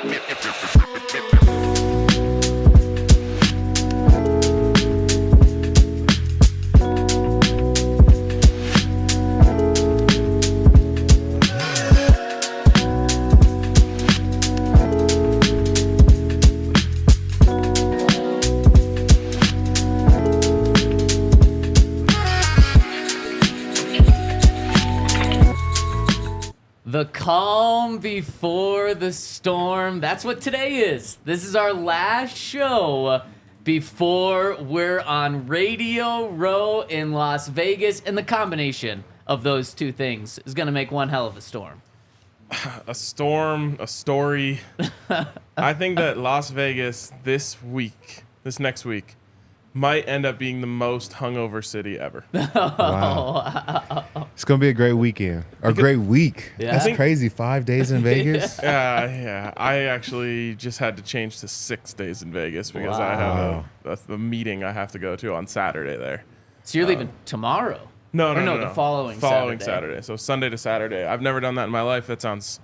The calm before the storm. That's what today is. This is our last show before we're on Radio Row in Las Vegas. And the combination of those two things is going to make one hell of a storm. A storm, a story. I think that Las Vegas this next week, might end up being the most hungover city ever. Wow. It's going to be a great weekend. Or a great week. Yeah. That's crazy. 5 days in Vegas? Yeah. I actually just had to change to 6 days in Vegas because I have a meeting I have to go to on Saturday there. So you're leaving tomorrow? No, the following Saturday. So Sunday to Saturday. I've never done that in my life. That sounds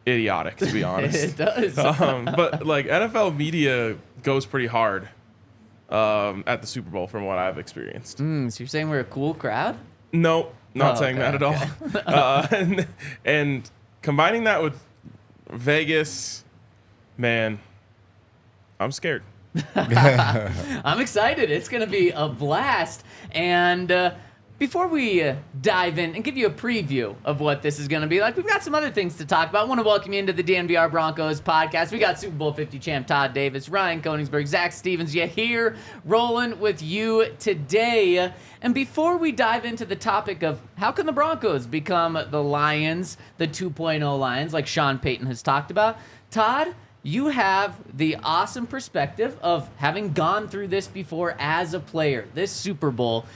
idiotic, to be honest. It does. But like NFL media goes pretty hard at the Super Bowl from what I've experienced. So you're saying we're a cool crowd? No, not saying that at all. And combining that with Vegas, man, I'm scared. I'm excited. It's going to be a blast. And before we dive in and give you a preview of what this is going to be like, we've got some other things to talk about. I want to welcome you into the DNVR Broncos podcast. We got Super Bowl 50 champ Todd Davis, Ryan Koenigsberg, Zach Stevens, here rolling with you today. And before we dive into the topic of how can the Broncos become the Lions, the 2.0 Lions, like Sean Payton has talked about, Todd, you have the awesome perspective of having gone through this before as a player, this Super Bowl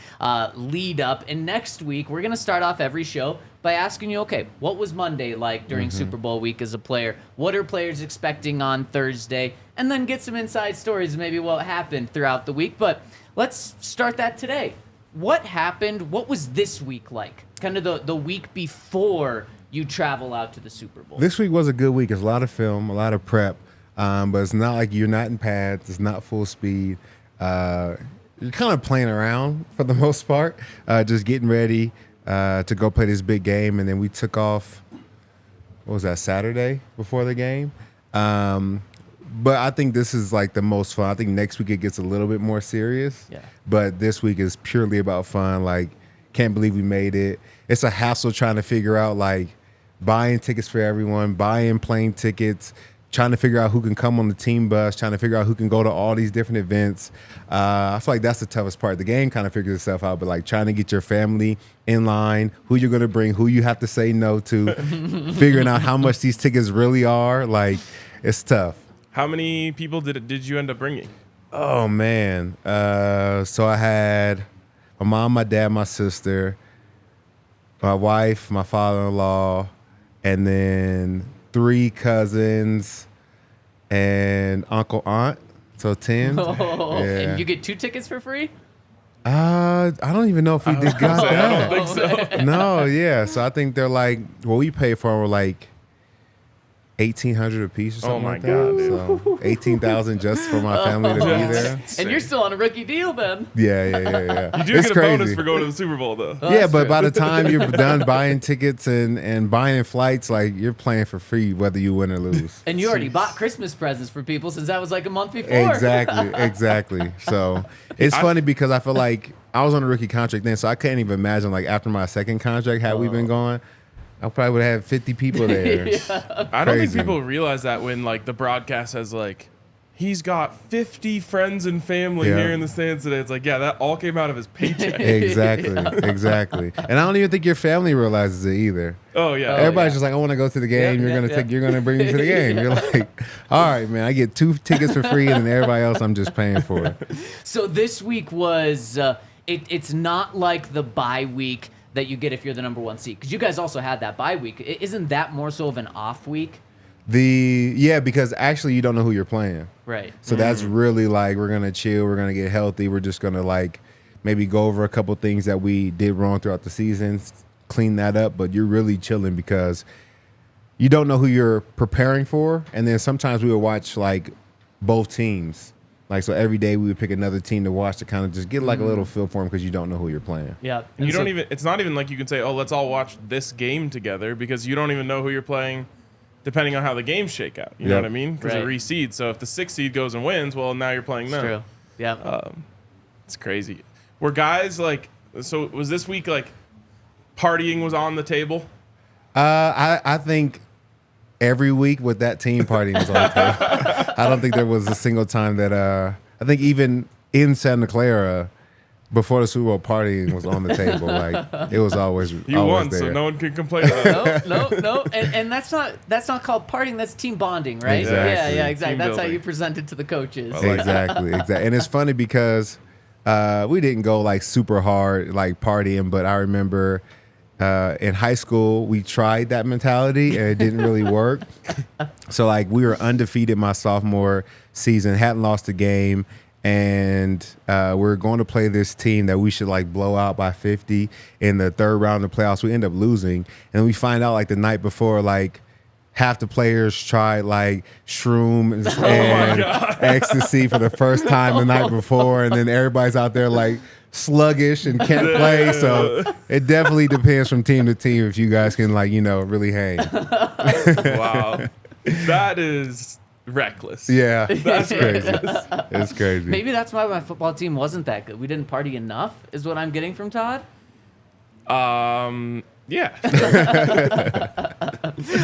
lead up. And next week, we're going to start off every show by asking you, okay, what was Monday like during Super Bowl week as a player? What are players expecting on Thursday? And then get some inside stories of maybe what happened throughout the week. But let's start that today. What happened? What was this week like? Kind of the week before you travel out to the Super Bowl. This week was a good week. It's a lot of film, a lot of prep, but it's not like you're not in pads. It's not full speed. You're kind of playing around for the most part, just getting ready to go play this big game. And then we took off, what was that, Saturday before the game? But I think this is like the most fun. I think next week it gets a little bit more serious. Yeah. But this week is purely about fun. Like, can't believe we made it. It's a hassle trying to figure out, like, buying tickets for everyone, buying plane tickets, trying to figure out who can come on the team bus, trying to figure out who can go to all these different events. I feel like that's the toughest part. The game kind of figures itself out, but like trying to get your family in line, who you're going to bring, who you have to say no to, figuring out how much these tickets really are. Like, it's tough. How many people did you end up bringing? Oh, man. So I had my mom, my dad, my sister, my wife, my father-in-law, and then 3 cousins and uncle, aunt. So 10. Oh, yeah. And you get 2 tickets for free? I don't even know if we did got I that. don't think so. No, yeah. So I think they're like, what we paid for were like $1,800 a piece or something my like God, that. So 18,000 just for my family to be there. And you're still on a rookie deal then. Yeah. You do It's get a crazy. bonus for going to the Super Bowl, though. Oh, Yeah, that's but true. by the time you're done buying tickets and buying flights, like, you're playing for free whether you win or lose. And you already bought Christmas presents for people since that was like a month before. Exactly. So it's funny because I feel like I was on a rookie contract then, so I couldn't even imagine, like, after my second contract, had we been going, I probably would have had 50 people there. I don't think Crazy. people realize that when, like, the broadcast has, like, he's got 50 friends and family Yeah. here in the stands today. It's like, yeah, that all came out of his paycheck. Exactly. And I don't even think your family realizes it either. Oh, yeah. Everybody's just like, I want to go to the game. Yeah, You're gonna bring me to the game. You're like, all right, man. I get 2 tickets for free, and then everybody else I'm just paying for. So this week was, it's not like the bye week that you get if you're the number 1 seed. Because you guys also had that bye week. Isn't that more so of an off week? Because actually you don't know who you're playing. Right. So that's really like, we're gonna chill, we're gonna get healthy, we're just gonna like maybe go over a couple things that we did wrong throughout the season, clean that up, but you're really chilling because you don't know who you're preparing for. And then sometimes we would watch like both teams. Like, so every day we would pick another team to watch to kind of just get like a little feel for them because you don't know who you're playing. Yeah. And it's not even like you can say, oh, let's all watch this game together, because you don't even know who you're playing depending on how the games shake out. You know what I mean? Because it reseeds. So if the 6th seed goes and wins, well, now you're playing them. True. Yeah. It's crazy. Were guys like, so was this week like partying was on the table? I think every week with that team partying was on the table. I don't think there was a single time that I think even in Santa Clara before the Super Bowl partying was on the table. Like, it was always you always won, there. so no one can complain about it. No. And that's not called partying. That's team bonding, right? Exactly. Yeah, exactly. Team That's how building. you present it to the coaches. Exactly. And it's funny because we didn't go like super hard like partying, but I remember in high school we tried that mentality and it didn't really work. So like we were undefeated my sophomore season, hadn't lost a game, and we're going to play this team that we should like blow out by 50 in the 3rd round of the playoffs. We end up losing, and we find out like the night before, like half the players tried like shrooms and ecstasy for the first time the night before, and then everybody's out there like sluggish and can't play. So it definitely depends from team to team if you guys can like, you know, really hang. Wow. That is reckless. Yeah, that's crazy. It's crazy. Maybe that's why my football team wasn't that good. We didn't party enough, is what I'm getting from Todd. Yeah.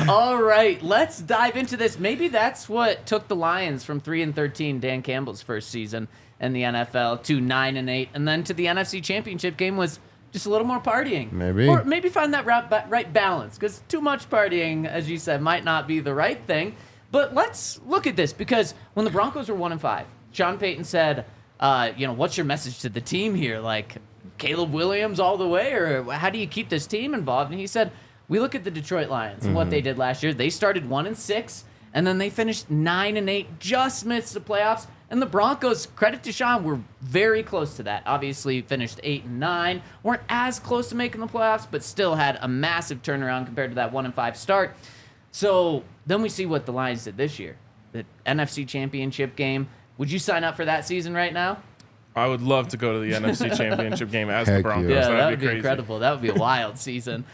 All right, let's dive into this. Maybe that's what took the Lions from 3-13, Dan Campbell's first season in the NFL, to 9-8, and then to the NFC Championship game was just a little more partying. Maybe. Or maybe find that right balance, because too much partying, as you said, might not be the right thing. But let's look at this, because when the Broncos were 1-5, Sean Payton said, what's your message to the team here? Like, Caleb Williams all the way, or how do you keep this team involved? And he said, we look at the Detroit Lions and what they did last year. They started 1-6, and then they finished 9-8, just missed the playoffs. And the Broncos, credit to Sean, were very close to that. Obviously, finished 8-9, weren't as close to making the playoffs, but still had a massive turnaround compared to that 1-5 start. So then we see what the Lions did this year, the NFC Championship game. Would you sign up for that season right now? I would love to go to the NFC Championship game as Heck the Broncos. yeah. Yeah, that That'd would be crazy. incredible. That would be a wild season.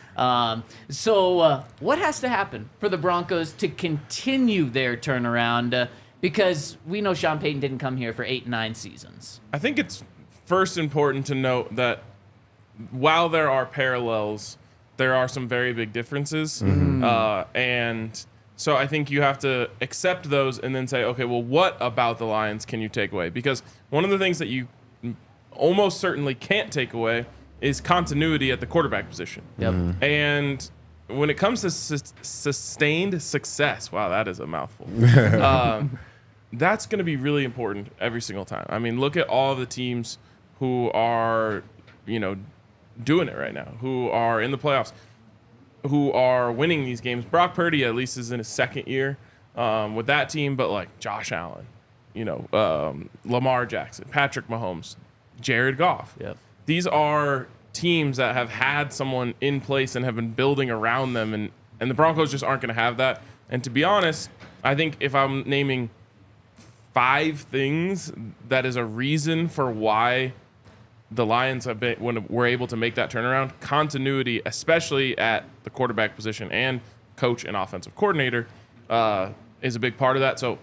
So what has to happen for the Broncos to continue their turnaround? Because we know Sean Payton didn't come here for 8-9 seasons. I think it's first important to note that while there are parallels, there are some very big differences. And so I think you have to accept those and then say, okay, well, what about the Lions can you take away? Because one of the things that you almost certainly can't take away is continuity at the quarterback position. Yep. And when it comes to sustained success, wow, that is a mouthful. That's going to be really important every single time. I mean, look at all of the teams who are, doing it right now, who are in the playoffs, who are winning these games. Brock Purdy at least is in his 2nd year with that team, but like Josh Allen, Lamar Jackson, Patrick Mahomes, Jared Goff. Yep. These are teams that have had someone in place and have been building around them, and the Broncos just aren't going to have that. And to be honest, I think if I'm naming 5 things that is a reason for why the Lions have been, when we're able to make that turnaround, continuity, especially at the quarterback position and coach and offensive coordinator, is a big part of that. So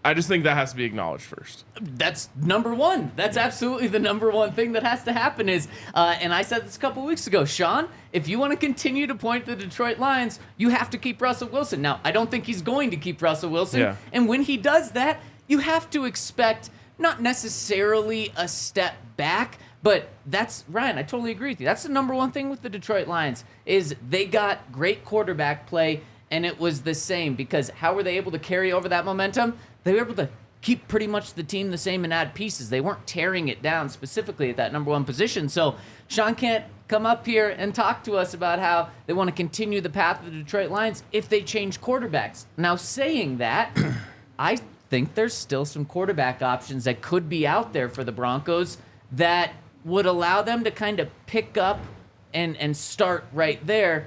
I just think that has to be acknowledged first. That's number one. That's absolutely the number one thing that has to happen is, and I said this a couple weeks ago, Sean, if you want to continue to point to the Detroit Lions, you have to keep Russell Wilson. Now, I don't think he's going to keep Russell Wilson. Yeah. And when he does that, you have to expect not necessarily a step back, but that's, Ryan, I totally agree with you. That's the number one thing with the Detroit Lions is they got great quarterback play, and it was the same because how were they able to carry over that momentum? They were able to keep pretty much the team the same and add pieces. They weren't tearing it down specifically at that number one position. So Sean can't come up here and talk to us about how they want to continue the path of the Detroit Lions if they change quarterbacks. Now, saying that, I think there's still some quarterback options that could be out there for the Broncos that would allow them to kind of pick up and start right there.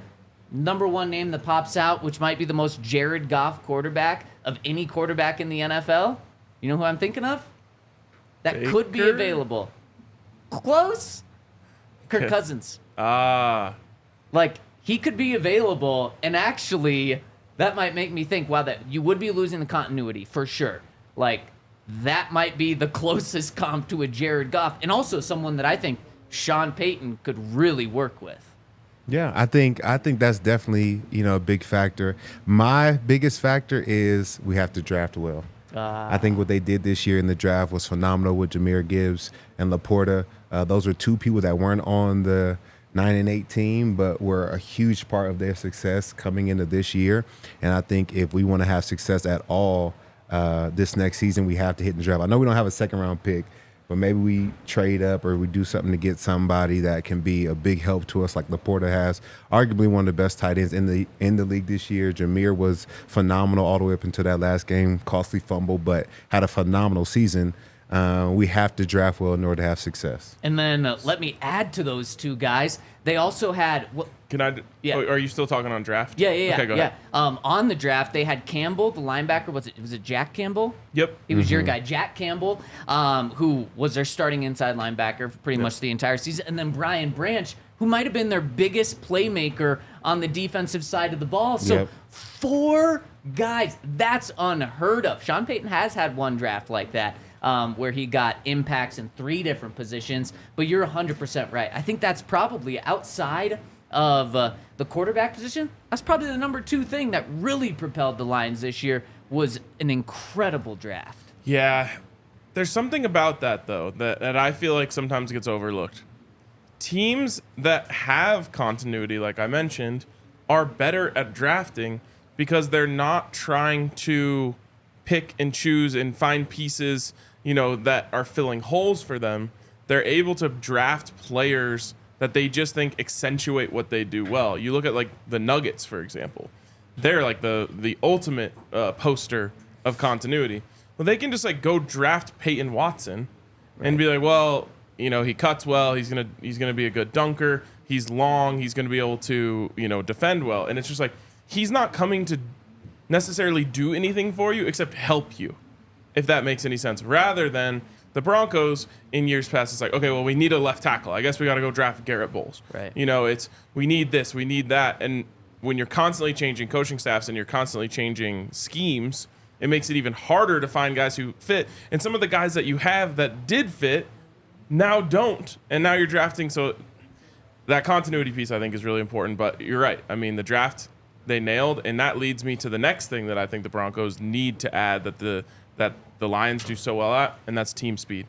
number one name that pops out, which might be the most Jared Goff quarterback of any quarterback in the NFL. You know who I'm thinking of? That Baker? could be available. Close. Kirk Cousins. Like, he could be available, and actually, that might make me think, wow, that you would be losing the continuity for sure. Like, that might be the closest comp to a Jared Goff, and also someone that I think Sean Payton could really work with. Yeah, I think that's definitely, a big factor. My biggest factor is we have to draft well. I think what they did this year in the draft was phenomenal with Jahmyr Gibbs and Laporta. Those are two people that weren't on the 9-8 team, but were a huge part of their success coming into this year. And I think if we want to have success at all this next season, we have to hit the draft. I know we don't have a second-round pick, but maybe we trade up or we do something to get somebody that can be a big help to us, like Laporta has. Arguably one of the best tight ends in the league this year. Jahmyr was phenomenal all the way up into that last game. Costly fumble, but had a phenomenal season. We have to draft well in order to have success. And then let me add to those two guys. They also had. Can I? Yeah. Are you still talking on draft? Yeah. Okay, go ahead. On the draft, they had Campbell, the linebacker. Was it Jack Campbell? Yep. He was your guy, Jack Campbell, who was their starting inside linebacker for pretty much the entire season. And then Brian Branch, who might have been their biggest playmaker on the defensive side of the ball. So 4 guys, that's unheard of. Sean Payton has had one draft like that. Where he got impacts in 3 different positions, but you're 100% right. I think that's probably outside of the quarterback position. That's probably the number 2 thing that really propelled the Lions this year was an incredible draft. Yeah, there's something about that though that I feel like sometimes gets overlooked. Teams that have continuity, like I mentioned, are better at drafting because they're not trying to pick and choose and find pieces that are filling holes for them. They're able to draft players that they just think accentuate what they do well. You look at like the Nuggets, for example. They're like the ultimate poster of continuity. Well, they can just like go draft Peyton Watson and be like, well, he cuts well. He's gonna be a good dunker. He's long. He's gonna be able to defend well. And it's just like he's not coming to necessarily do anything for you except help you, if that makes any sense. Rather than the Broncos in years past, it's like, okay, well, we need a left tackle. I guess we got to go draft Garrett Bowles. Right. It's we need this, we need that. And when you're constantly changing coaching staffs and you're constantly changing schemes, it makes it even harder to find guys who fit. And some of the guys that you have that did fit now don't. And now you're drafting. So that continuity piece, I think, is really important. But you're right. I mean, the draft they nailed, and that leads me to the next thing that I think the Broncos need to add that the Lions do so well at, and that's team speed.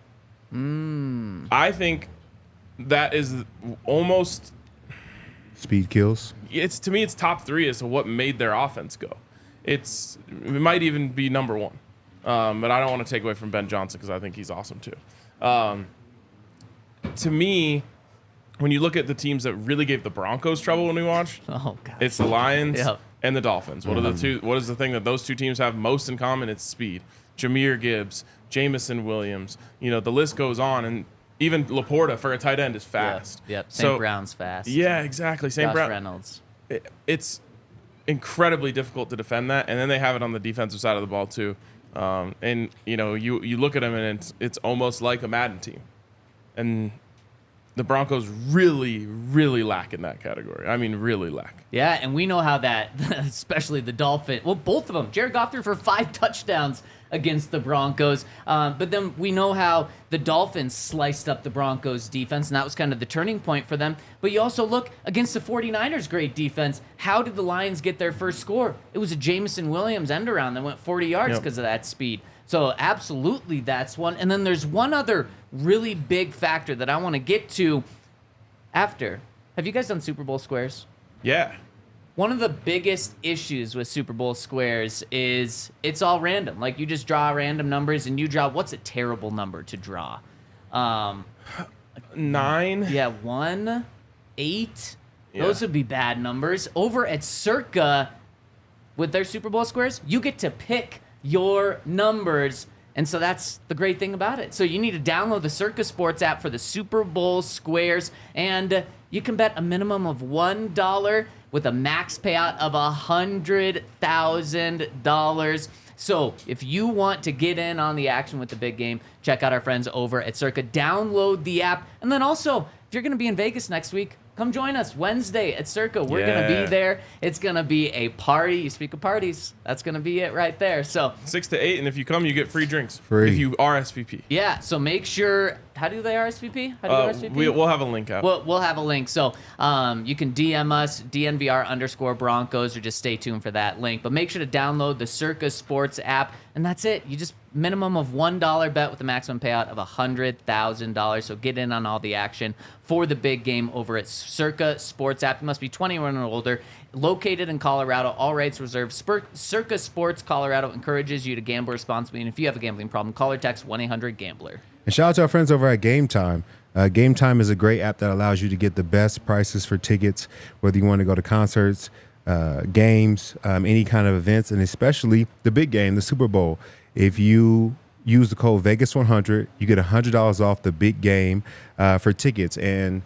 I think that is almost speed kills. To me, it's top 3 as to what made their offense go. It might even be number 1, but I don't want to take away from Ben Johnson because I think he's awesome too. To me, when you look at the teams that really gave the Broncos trouble when we watched, it's the Lions and the Dolphins. What are the two? What is the thing that those 2 teams have most in common? It's speed. Jahmyr Gibbs, Jamison Williams. The list goes on, and even Laporta for a tight end is fast. Yep. St. Brown's fast. Yeah, exactly. St. Brown. Reynolds. It's incredibly difficult to defend that, and then they have it on the defensive side of the ball too. And you look at them, and it's almost like a Madden team, and the Broncos really, really lack in that category. I mean, really lack. Yeah, and we know how that, especially the Dolphins, well, both of them. Jared Goff threw for 5 touchdowns against the Broncos. But then we know how the Dolphins sliced up the Broncos defense, and that was kind of the turning point for them. But you also look against the 49ers' great defense. How did the Lions get their first score? It was a Jamison Williams end around that went 40 yards because of that speed. So absolutely that's one. And then there's one other really big factor that I want to get to after. Have you guys done Super Bowl squares? Yeah. One of the biggest issues with Super Bowl squares is it's all random. Like, you just draw random numbers, and you draw, what's a terrible number to draw? 9? Yeah, 1, 8. Yeah. Those would be bad numbers. Over at Circa, with their Super Bowl squares, you get to pick your numbers. And so that's the great thing about it. So you need to download the Circa Sports app for the Super Bowl squares, and you can bet a minimum of $1 with a max payout of $100,000. So if you want to get in on the action with the big game, check out our friends over at Circa. Download the app. And then also, if you're going to be in Vegas next week, come join us Wednesday at Circa. We're going to be there. It's going to be a party. You speak of parties, that's going to be it right there. So 6 to 8, and if you come, you get free drinks. Free. If you RSVP. yeah, so make sure. How do they RSVP? How do you RSVP? We'll have a link out. We'll have a link. So you can DM us, DNVR_Broncos, or just stay tuned for that link. But make sure to download the Circa Sports app, and that's it. You just minimum of $1 bet with a maximum payout of $100,000. So get in on all the action for the big game over at Circa Sports app. You must be 21 or older. Located in Colorado, all rights reserved. Circa Sports Colorado encourages you to gamble responsibly. And if you have a gambling problem, call or text 1-800-GAMBLER. And shout out to our friends over at Game Time. Game Time is a great app that allows you to get the best prices for tickets, whether you want to go to concerts, games, any kind of events, and especially the big game, the Super Bowl. If you use the code Vegas100, you get $100 off the big game for tickets. And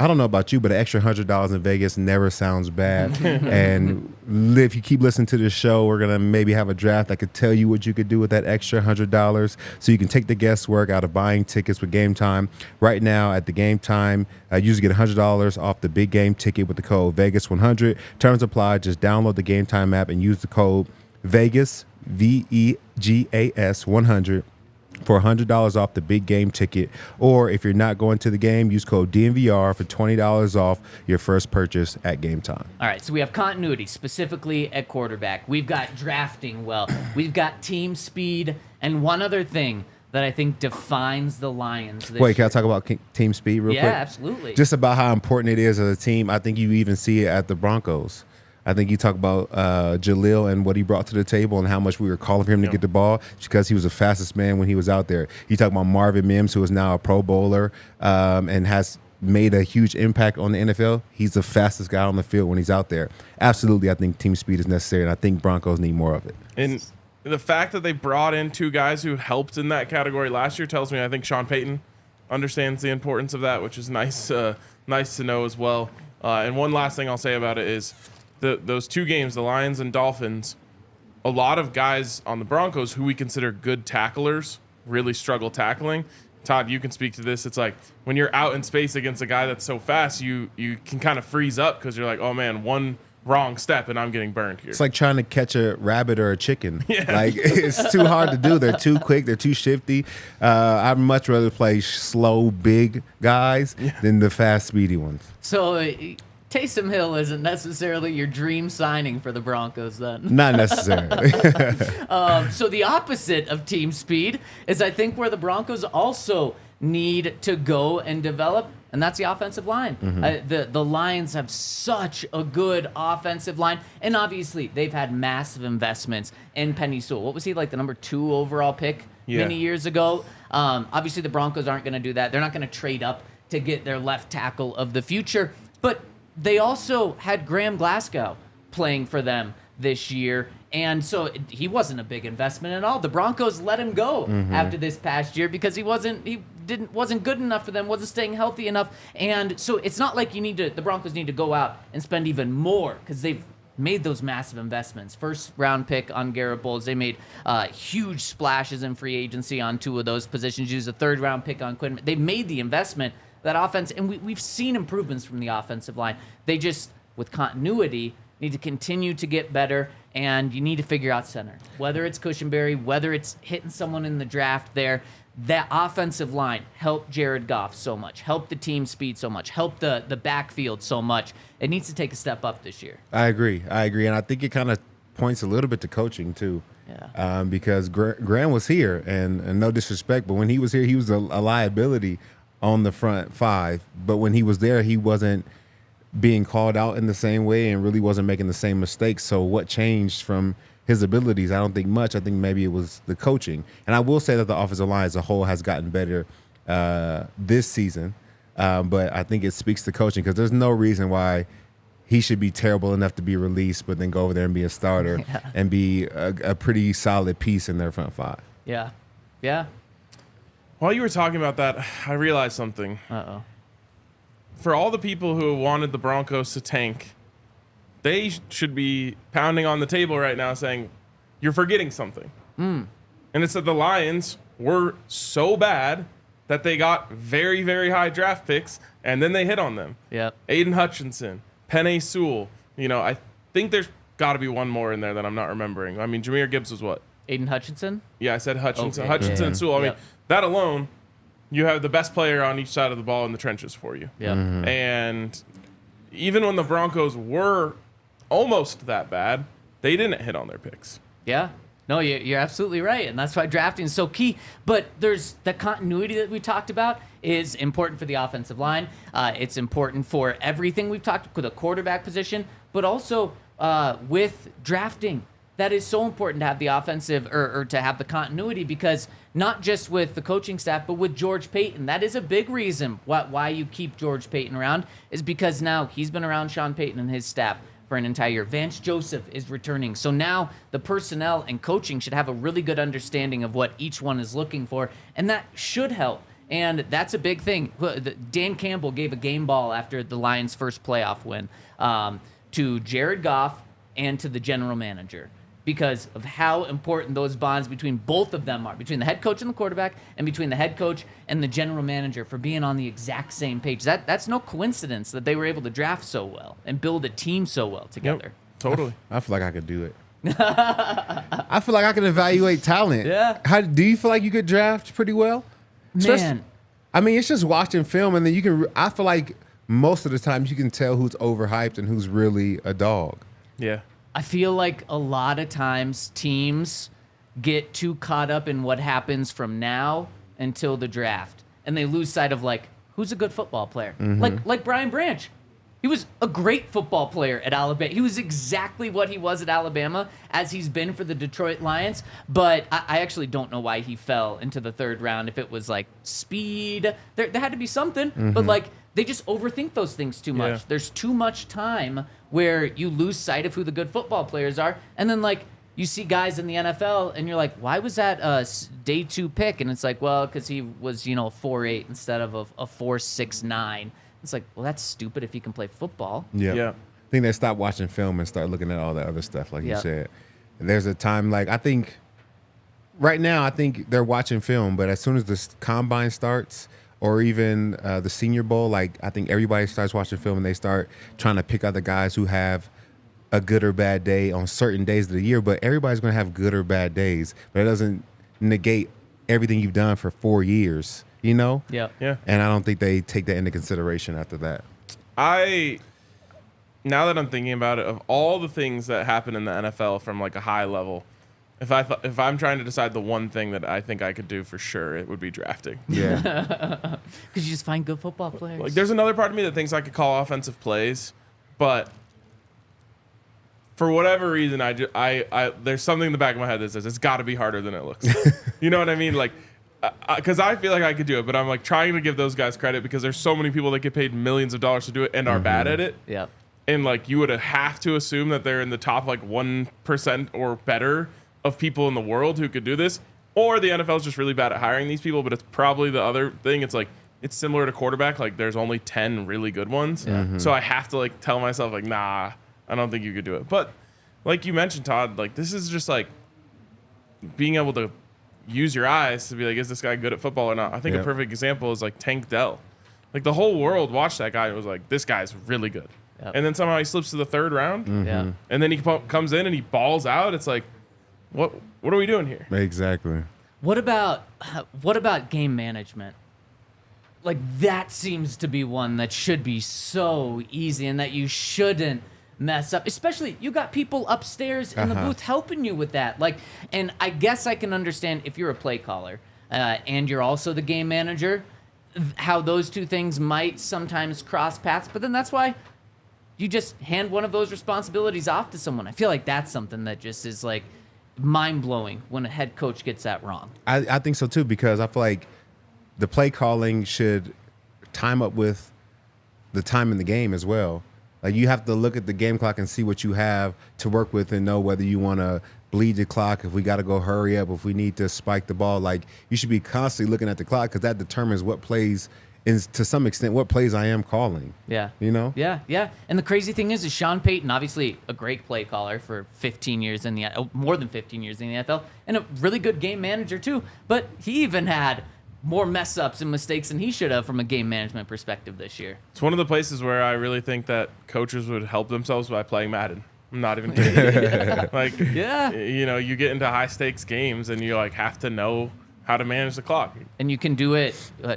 I don't know about you, but an extra $100 in Vegas never sounds bad. And if you keep listening to this show, we're going to maybe have a draft that could tell you what you could do with that extra $100 so you can take the guesswork out of buying tickets with Game Time. Right now at the Game Time, you usually get $100 off the big game ticket with the code Vegas100. Terms apply. Just download the Game Time app and use the code Vegas, VEGAS 100. for $100 off the big game ticket. Or if you're not going to the game, use code DNVR for $20 off your first purchase at Game Time. All right, so we have continuity, specifically at quarterback. We've got drafting well. We've got team speed. And one other thing that I think defines the Lions this Wait, can I year. talk about team speed real quick? Yeah, absolutely. Just about how important it is as a team. I think you even see it at the Broncos. I think you talk about Jaleel and what he brought to the table and how much we were calling for him to get the ball because he was the fastest man when he was out there. You talk about Marvin Mims, who is now a Pro Bowler and has made a huge impact on the NFL. He's the fastest guy on the field when he's out there. Absolutely, I think team speed is necessary, and I think Broncos need more of it. And the fact that they brought in two guys who helped in that category last year tells me I think Sean Payton understands the importance of that, which is nice to know as well. And one last thing I'll say about it is those two games, the Lions and Dolphins, a lot of guys on the Broncos who we consider good tacklers really struggle tackling. Todd, you can speak to this. It's like when you're out in space against a guy that's so fast, you can kind of freeze up because you're like, oh man, one wrong step and I'm getting burned here. It's like trying to catch a rabbit or a chicken. Yeah. Like it's too hard to do. They're too quick. They're too shifty. I'd much rather play slow, big guys than the fast, speedy ones. So Taysom Hill isn't necessarily your dream signing for the Broncos then. Not necessarily. So the opposite of team speed is I think where the Broncos also need to go and develop, and that's the offensive line. The Lions have such a good offensive line, and obviously they've had massive investments in Penny Sewell. What was he, like the number 2 overall pick many years ago? Obviously the Broncos aren't going to do that. They're not going to trade up to get their left tackle of the future, but they also had Graham Glasgow playing for them this year, and so he wasn't a big investment at all. The Broncos let him go after this past year because he wasn't good enough for them, wasn't staying healthy enough, and so it's not like the Broncos need to go out and spend even more because they've made those massive investments. First round pick on Garrett Bowles. They made huge splashes in free agency on 2 of those positions. Used a 3rd round pick on Quinn. They made the investment. That offense, and we've seen improvements from the offensive line. They just, with continuity, need to continue to get better, and you need to figure out center. Whether it's Cushenberry, whether it's hitting someone in the draft there, that offensive line helped Jared Goff so much, helped the team speed so much, helped the backfield so much. It needs to take a step up this year. I agree, and I think it kind of points a little bit to coaching too. Yeah. Because Graham was here, and no disrespect, but when he was here, he was a liability on the front 5, but when he was there, he wasn't being called out in the same way and really wasn't making the same mistakes. So what changed from his abilities? I don't think much. I think maybe it was the coaching. And I will say that the offensive line as a whole has gotten better this season, but I think it speaks to coaching because there's no reason why he should be terrible enough to be released, but then go over there and be a starter and be a pretty solid piece in their front 5. Yeah. While you were talking about that, I realized something. Uh-oh. For all the people who wanted the Broncos to tank they should be pounding on the table right now saying, you're forgetting something. And it's that the Lions were so bad that they got very, very high draft picks, and then they hit on them. Yep. Aiden Hutchinson, Penei Sewell. I think there's got to be one more in there that I'm not remembering. I mean, Jahmyr Gibbs was what? Aiden Hutchinson? Yeah, I said Hutchinson. Okay. Hutchinson and Sewell. I mean, Yep. that alone, you have the best player on each side of the ball in the trenches for you. Yeah. And even when the Broncos were almost that bad, they didn't hit on their picks. Yeah. No, you're absolutely right, and that's why drafting is so key. But there's the continuity that we talked about is important for the offensive line. It's important for everything we've talked with the quarterback position, but also with drafting. That is so important to have the offensive or to have the continuity, because not just with the coaching staff, but with George Paton. That is a big reason why you keep George Paton around, is because now he's been around Sean Payton and his staff for an entire year. Vance Joseph is returning. So now the personnel and coaching should have a really good understanding of what each one is looking for, and that should help. And that's a big thing. Dan Campbell gave a game ball after the Lions' first playoff win to Jared Goff and to the general manager, because of how important those bonds between both of them are, between the head coach and the quarterback, and between the head coach and the general manager, for being on the exact same page. That's no coincidence that they were able to draft so well and build a team so well together. Yep, totally. I feel like I could do it. I feel like I can evaluate talent. Yeah. How do you feel like you could draft pretty well? Man. I mean, it's just watching film, and then you can. I feel like most of the time you can tell who's overhyped and who's really a dog. Yeah. I feel like a lot of times teams get too caught up in what happens from now until the draft, and they lose sight of who's a good football player. Like Brian Branch. He was a great football player at Alabama. He was exactly what he was at Alabama as he's been for the Detroit Lions, but I actually don't know why he fell into the third round. If it was speed, there had to be something, but they just overthink those things too much. Yeah. There's too much time where you lose sight of who the good football players are, and then you see guys in the NFL, and you're like, why was that a day 2 pick? And it's well, because he was 4'8" instead of a 4'6'9". It's well, that's stupid if he can play football. Yeah. I think they stop watching film and start looking at all that other stuff, like you Yep. said. There's a time, I think, right now, I think they're watching film, but as soon as the combine starts, or even the Senior Bowl, I think everybody starts watching film and they start trying to pick out the guys who have a good or bad day on certain days of the year. But everybody's going to have good or bad days, but it doesn't negate everything you've done for 4 years. Yeah. Yeah. And I don't think they take that into consideration after that. Now that I'm thinking about it, of all the things that happen in the NFL from a high level, if I'm trying to decide the one thing that I think I could do for sure, it would be drafting. Yeah. Because you just find good football players. There's another part of me that thinks I could call offensive plays, but for whatever reason, there's something in the back of my head that says it's got to be harder than it looks. You know what I mean? Because I feel like I could do it, but I'm trying to give those guys credit, because there's so many people that get paid millions of dollars to do it and are bad at it. Yeah. And you would have to assume that they're in the top 1% or better of people in the world who could do this, or the NFL is just really bad at hiring these people. But it's probably the other thing. It's it's similar to quarterback. There's only 10 really good ones. Yeah. So I have to tell myself nah, I don't think you could do it. But like you mentioned, Todd, this is just being able to use your eyes to be is this guy good at football or not? I think a perfect example is Tank Dell. The whole world watched that guy and was this guy's really good. Yep. And then somehow he slips to the third round. Yeah. And then he comes in and he balls out. It's what are we doing here? Exactly. What about game management? That seems to be one that should be so easy and that you shouldn't mess up. Especially, you got people upstairs in the booth helping you with that. And I guess I can understand if you're a play caller and you're also the game manager, how those two things might sometimes cross paths. But then that's why you just hand one of those responsibilities off to someone. I feel like that's something that just is mind-blowing when a head coach gets that wrong. I think so too, because I feel like the play calling should time up with the time in the game as well. You have to look at the game clock and see what you have to work with and know whether you want to bleed the clock, if we got to go hurry up, if we need to spike the ball. You should be constantly looking at the clock, because that determines what plays to some extent what plays I am calling. Yeah. You know? Yeah, yeah. And the crazy thing is Sean Payton, obviously a great play caller for 15 years more than 15 years in the NFL, and a really good game manager too. But he even had more mess ups and mistakes than he should have from a game management perspective this year. It's one of the places where I really think that coaches would help themselves by playing Madden. I'm not even kidding. Like, you know, you get into high stakes games and you like have to know how to manage the clock. And you can do it.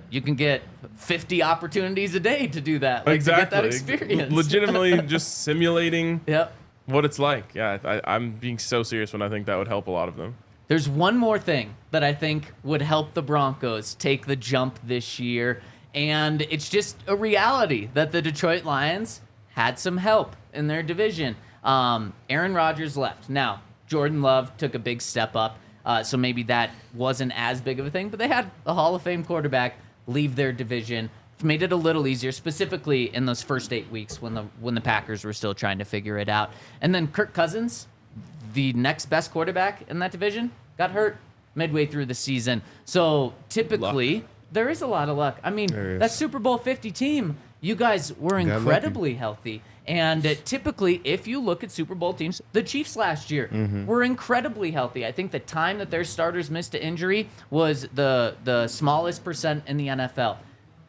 You can get 50 opportunities a day to do that. Like, exactly. To get that experience. Legitimately just simulating Yep. what it's like. Yeah, I'm being so serious when I think that would help a lot of them. There's one more thing that I think would help the Broncos take the jump this year, and it's just a reality that the Detroit Lions had some help in their division. Aaron Rodgers left. Now, Jordan Love took a big step up, so maybe that wasn't as big of a thing, but they had a Hall of Fame quarterback leave their division, which made it a little easier, specifically in those first 8 weeks when the Packers were still trying to figure it out. And then Kirk Cousins, the next best quarterback in that division, got hurt midway through the season. So typically, there is a lot of luck. I mean, that Super Bowl 50 team, you guys were incredibly healthy. And typically, if you look at Super Bowl teams, the Chiefs last year were incredibly healthy. I think the time that their starters missed to injury was the smallest percent in the NFL.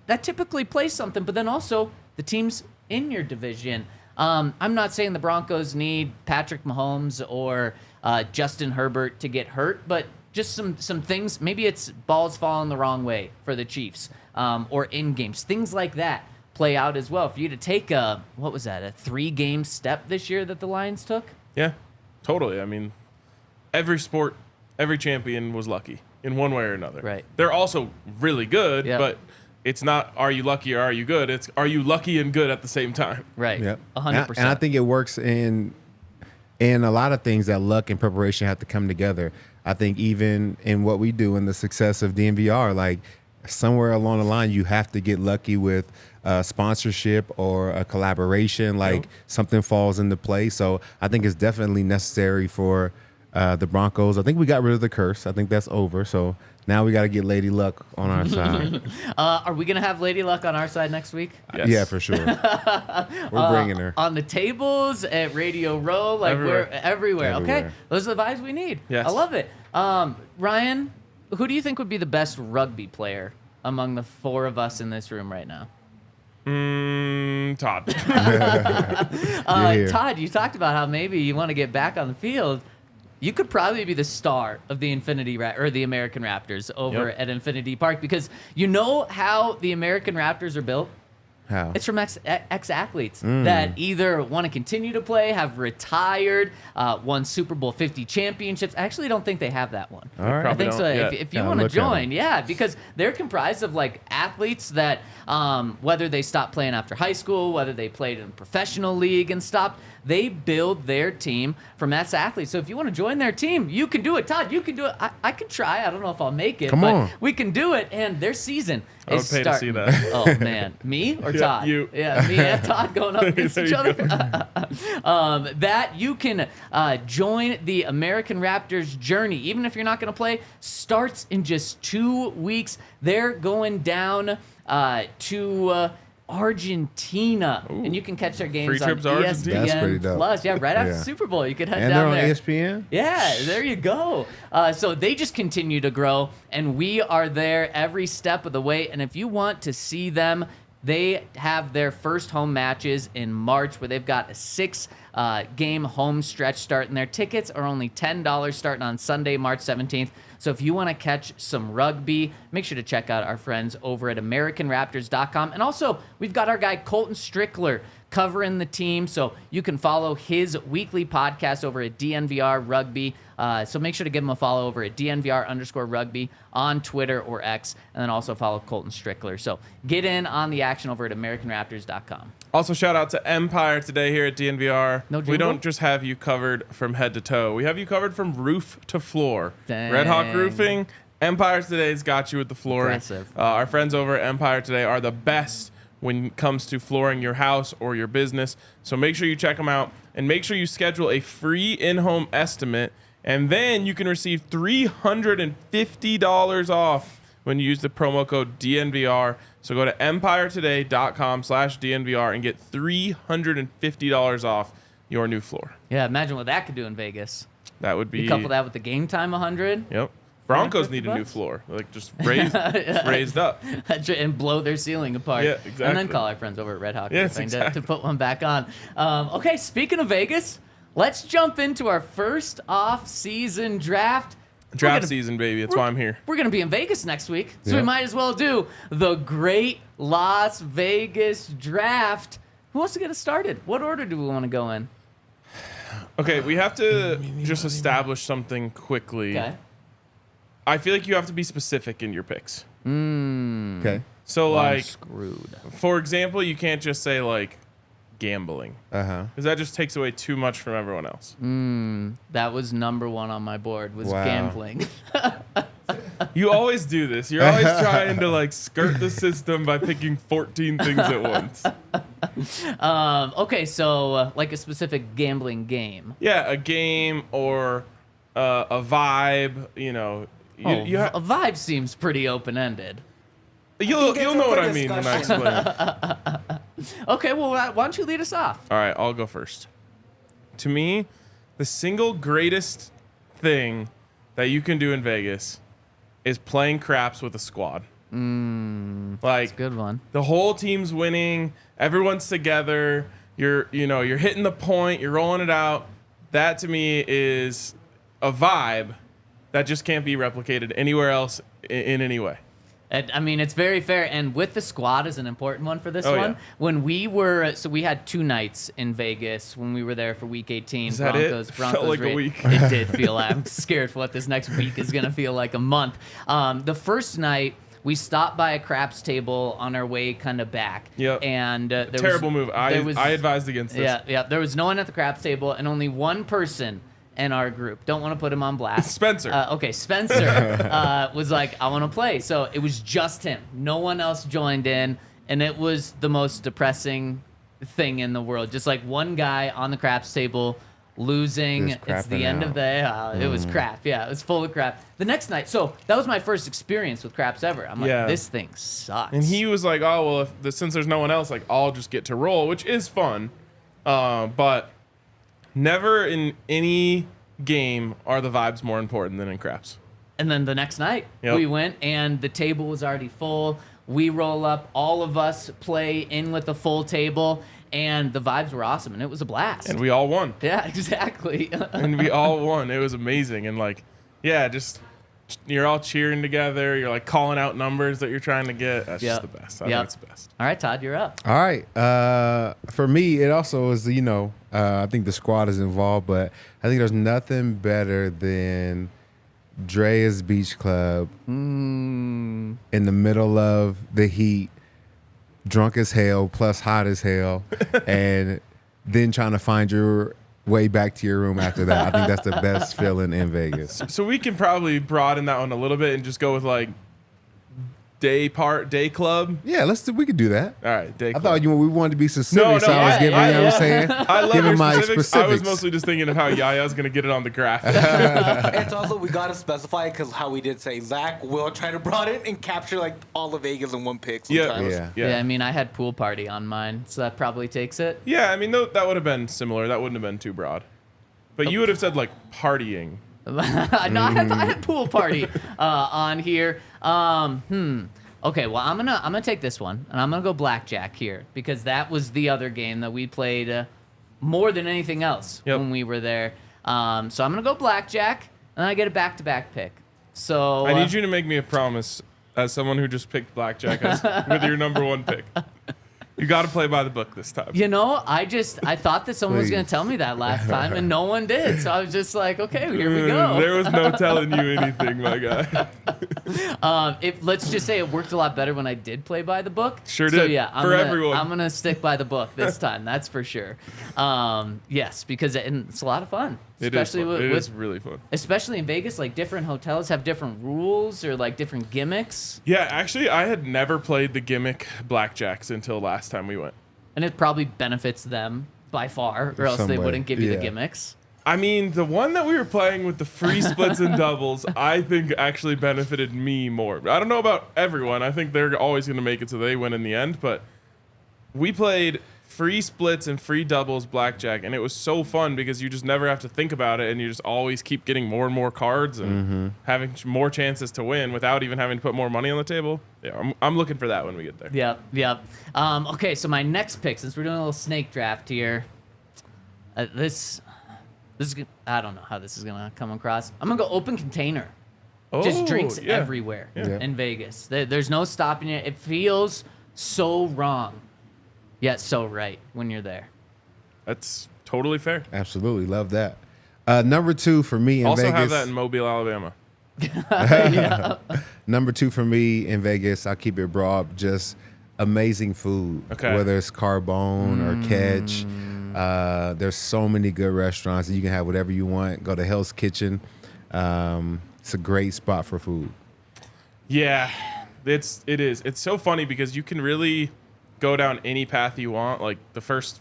That typically plays something, but then also the teams in your division. I'm not saying the Broncos need Patrick Mahomes or Justin Herbert to get hurt, but just some things. Maybe it's balls falling the wrong way for the Chiefs or in games. Things like that play out as well. For you to take a 3-game step this year that the Lions took? Yeah, totally. I mean, every sport, every champion was lucky in one way or another. Right. They're also really good, but it's not are you lucky or are you good? It's are you lucky and good at the same time. Right. Yep. 100%. And I think it works in a lot of things that luck and preparation have to come together. I think even in what we do in the success of DNVR, like somewhere along the line, you have to get lucky with sponsorship or a collaboration, like something falls into place. So I think it's definitely necessary for the Broncos. I think we got rid of the curse. I think that's over. So now we got to get Lady Luck on our side. Are we going to have Lady Luck on our side next week? Yes. Yeah, for sure. We're bringing her. On the tables, at Radio Row, like Everywhere. we're everywhere. Okay, Everywhere. those are the vibes we need. Yes. I love it. Ryan, who do you think would be the best rugby player among the four of us in this room right now? Todd. Here. Todd, you talked about how maybe you want to get back on the field. You could probably be the star of the the American Raptors over at Infinity Park, because you know how the American Raptors are built? How? It's from ex-athletes that either want to continue to play, have retired, won Super Bowl 50 championships. I actually don't think they have that one. All right. I think so. Probably don't If you Yeah, want to look at 'em. join, because they're comprised of like athletes that whether they stopped playing after high school, whether they played in a professional league and stopped, they build their team from ex-athletes. So if you want to join their team, you can do it. Todd, you can do it. I could try. I don't know if I'll make it, Come but on. we can do it. And their season I would is pay starting. to see that. Oh man, me or Todd? you. Yeah, me and Todd going up against There each you other. go. That you can join the American Raptors journey, even if you're not going to play. Starts in just 2 weeks. They're going down to Argentina, and you can catch their games Free on trip to Argentina? That's pretty ESPN dope. Plus. Yeah, right after Yeah. Super Bowl, you could head And they're down on there. ESPN? Yeah, there you go. So they just continue to grow, and we are there every step of the way. And if you want to see them, they have their first home matches in March, where they've got a 6-game home stretch starting. Their tickets are only $10 starting on Sunday, March 17th. So if you want to catch some rugby, make sure to check out our friends over at AmericanRaptors.com. And also, we've got our guy Colton Strickler covering the team, so you can follow his weekly podcast over at DNVR Rugby. So make sure to give him a follow over at DNVR_rugby on Twitter or X, and then also follow Colton Strickler. So get in on the action over at AmericanRaptors.com. Also, shout out to Empire today here at DNVR. No We jingle? don't just have you covered from head to toe. We have you covered from roof to floor. Dang. Red Hawk Roofing, Empire Today's got you with the flooring. Impressive. Our friends over at Empire Today are the best when it comes to flooring your house or your business. So make sure you check them out, and make sure you schedule a free in-home estimate, and then you can receive $350 off when you use the promo code DNVR. So go to empiretoday.com/DNVR and get $350 off your new floor. Yeah, imagine what that could do in Vegas. That would be. You couple that with the game time 100. Yep. Broncos need a new floor. Like, just raised up. And blow their ceiling apart. Yeah, exactly. And then call our friends over at Red Hawk Yes, to put one back on. Okay, speaking of Vegas, let's jump into our first off-season draft. Draft season, baby. That's why I'm here. We're going to be in Vegas next week, so we might as well do the Great Las Vegas Draft. Who wants to get us started? What order do we want to go in? Okay, we have to just establish something quickly. Okay. I feel like you have to be specific in your picks. Okay. So, I'm like, screwed. for example, you can't just say, like, gambling. Uh-huh. Because that just takes away too much from everyone else. That was number one on my board, was Wow. gambling. You always do this. You're always trying to, like, skirt the system by picking 14 things at once. Okay, so like a specific gambling game. Yeah, a game or a vibe, you know. You a vibe seems pretty open-ended. You'll know what I mean when I discussion. explain. Okay, well, why don't you lead us off? All right, I'll go first. To me, the single greatest thing that you can do in Vegas is playing craps with a squad. Like, Good one. the whole team's winning, everyone's together, you're hitting the point, you're rolling it out. That to me is a vibe that just can't be replicated anywhere else in any way. I mean, it's very fair, and with the squad is an important one for this Oh, one. yeah. When we had 2 nights in Vegas when we were there for Week 18. Is that it? Broncos Felt like a raid. week. It did feel like I'm scared for what this next week is gonna feel like a month. The first night we stopped by a craps table on our way kind of back. Yep. And Terrible move. I advised against this. Yeah. There was no one at the craps table, and only one person in our group. Don't want to put him on blast. Spencer. Spencer was like, I want to play. So it was just him. No one else joined in, and it was the most depressing thing in the world. Just like one guy on the craps table losing. Just It's the crapping end out. of the it was crap. Yeah, it was full of crap. The next night, so that was my first experience with craps ever. I'm like, Yeah. this thing sucks. And he was like, oh, well, since there's no one else, like, I'll just get to roll, which is fun. But never in any game are the vibes more important than in craps. And then the next night, Yep. we went, and the table was already full. We roll up, all of us play in with the full table, and the vibes were awesome, and it was a blast. And we all won. Yeah, exactly. And we all won. It was amazing. And, like, yeah, just you're all cheering together. You're, like, calling out numbers that you're trying to get. That's just the best. I think it's the best. All right, Todd, you're up. All right. For me, it also is, I think the squad is involved, but I think there's nothing better than Drea's Beach Club in the middle of the heat, drunk as hell, plus hot as hell, and then trying to find your way back to your room after that. I think that's the best feeling in Vegas. So we can probably broaden that one a little bit and just go with, like, day club. Yeah, we could do that. All right, day I club. thought we wanted to be specific, No, so I was yeah, giving, yeah, you know what I'm saying? I love Giving your my specifics. I was specifics. mostly just thinking of how Yaya's going to get it on the graphic. It's also, we got to specify because how we did say Zach will try to broaden and capture like all of Vegas in one pick sometimes. Yeah. I mean, I had pool party on mine, so that probably takes it. Yeah, I mean, that would have been similar. That wouldn't have been too broad. But you would have said, like, partying. No, I had pool party on here. Okay, well, I'm gonna take this one, and I'm gonna go blackjack here because that was the other game that we played more than anything else when we were there. So I'm gonna go blackjack, and I get a back-to-back pick. So I need you to make me a promise as someone who just picked blackjack with your number one pick. You got to play by the book this time. You know, I thought that someone was going Please. to tell me that last time, and no one did. So I was just like, okay, here we go. There was no telling you anything, my guy. Let's just say it worked a lot better when I did play by the book. Sure So did. yeah, Everyone. I'm gonna stick by the book this time. That's for sure. Yes, because it's a lot of fun. It is Especially fun. It with is really fun. especially in Vegas, like different hotels have different rules or like different gimmicks, Yeah, actually, I had never played the gimmick blackjacks until last time we went. and it probably benefits them by far, or else Some they way, wouldn't give you the yeah. gimmicks. I mean, the one that we were playing with the free splits and doubles, I think actually benefited me more. I don't know about everyone. I think they're always going to make it so they win in the end. But we played free splits and free doubles blackjack, and it was so fun because you just never have to think about it, and you just always keep getting more and more cards and having more chances to win without even having to put more money on the table. Yeah, I'm looking for that when we get there. Yep. Okay, so my next pick, since we're doing a little snake draft here, this is, I don't know how this is gonna come across. I'm gonna go open container. Just drinks everywhere in Vegas. There's no stopping it. It feels so wrong, yet so right when you're there. That's totally fair. Absolutely, love that. Number 2 for me in also Vegas. have that in Mobile, Alabama. Number 2 for me in Vegas. I'll keep it broad. Just amazing food. Okay. Whether it's Carbone or Catch. There's so many good restaurants and you can have whatever you want. Go to Hell's Kitchen. It's a great spot for food. Yeah, it is. It's so funny because you can really go down any path you want. Like the first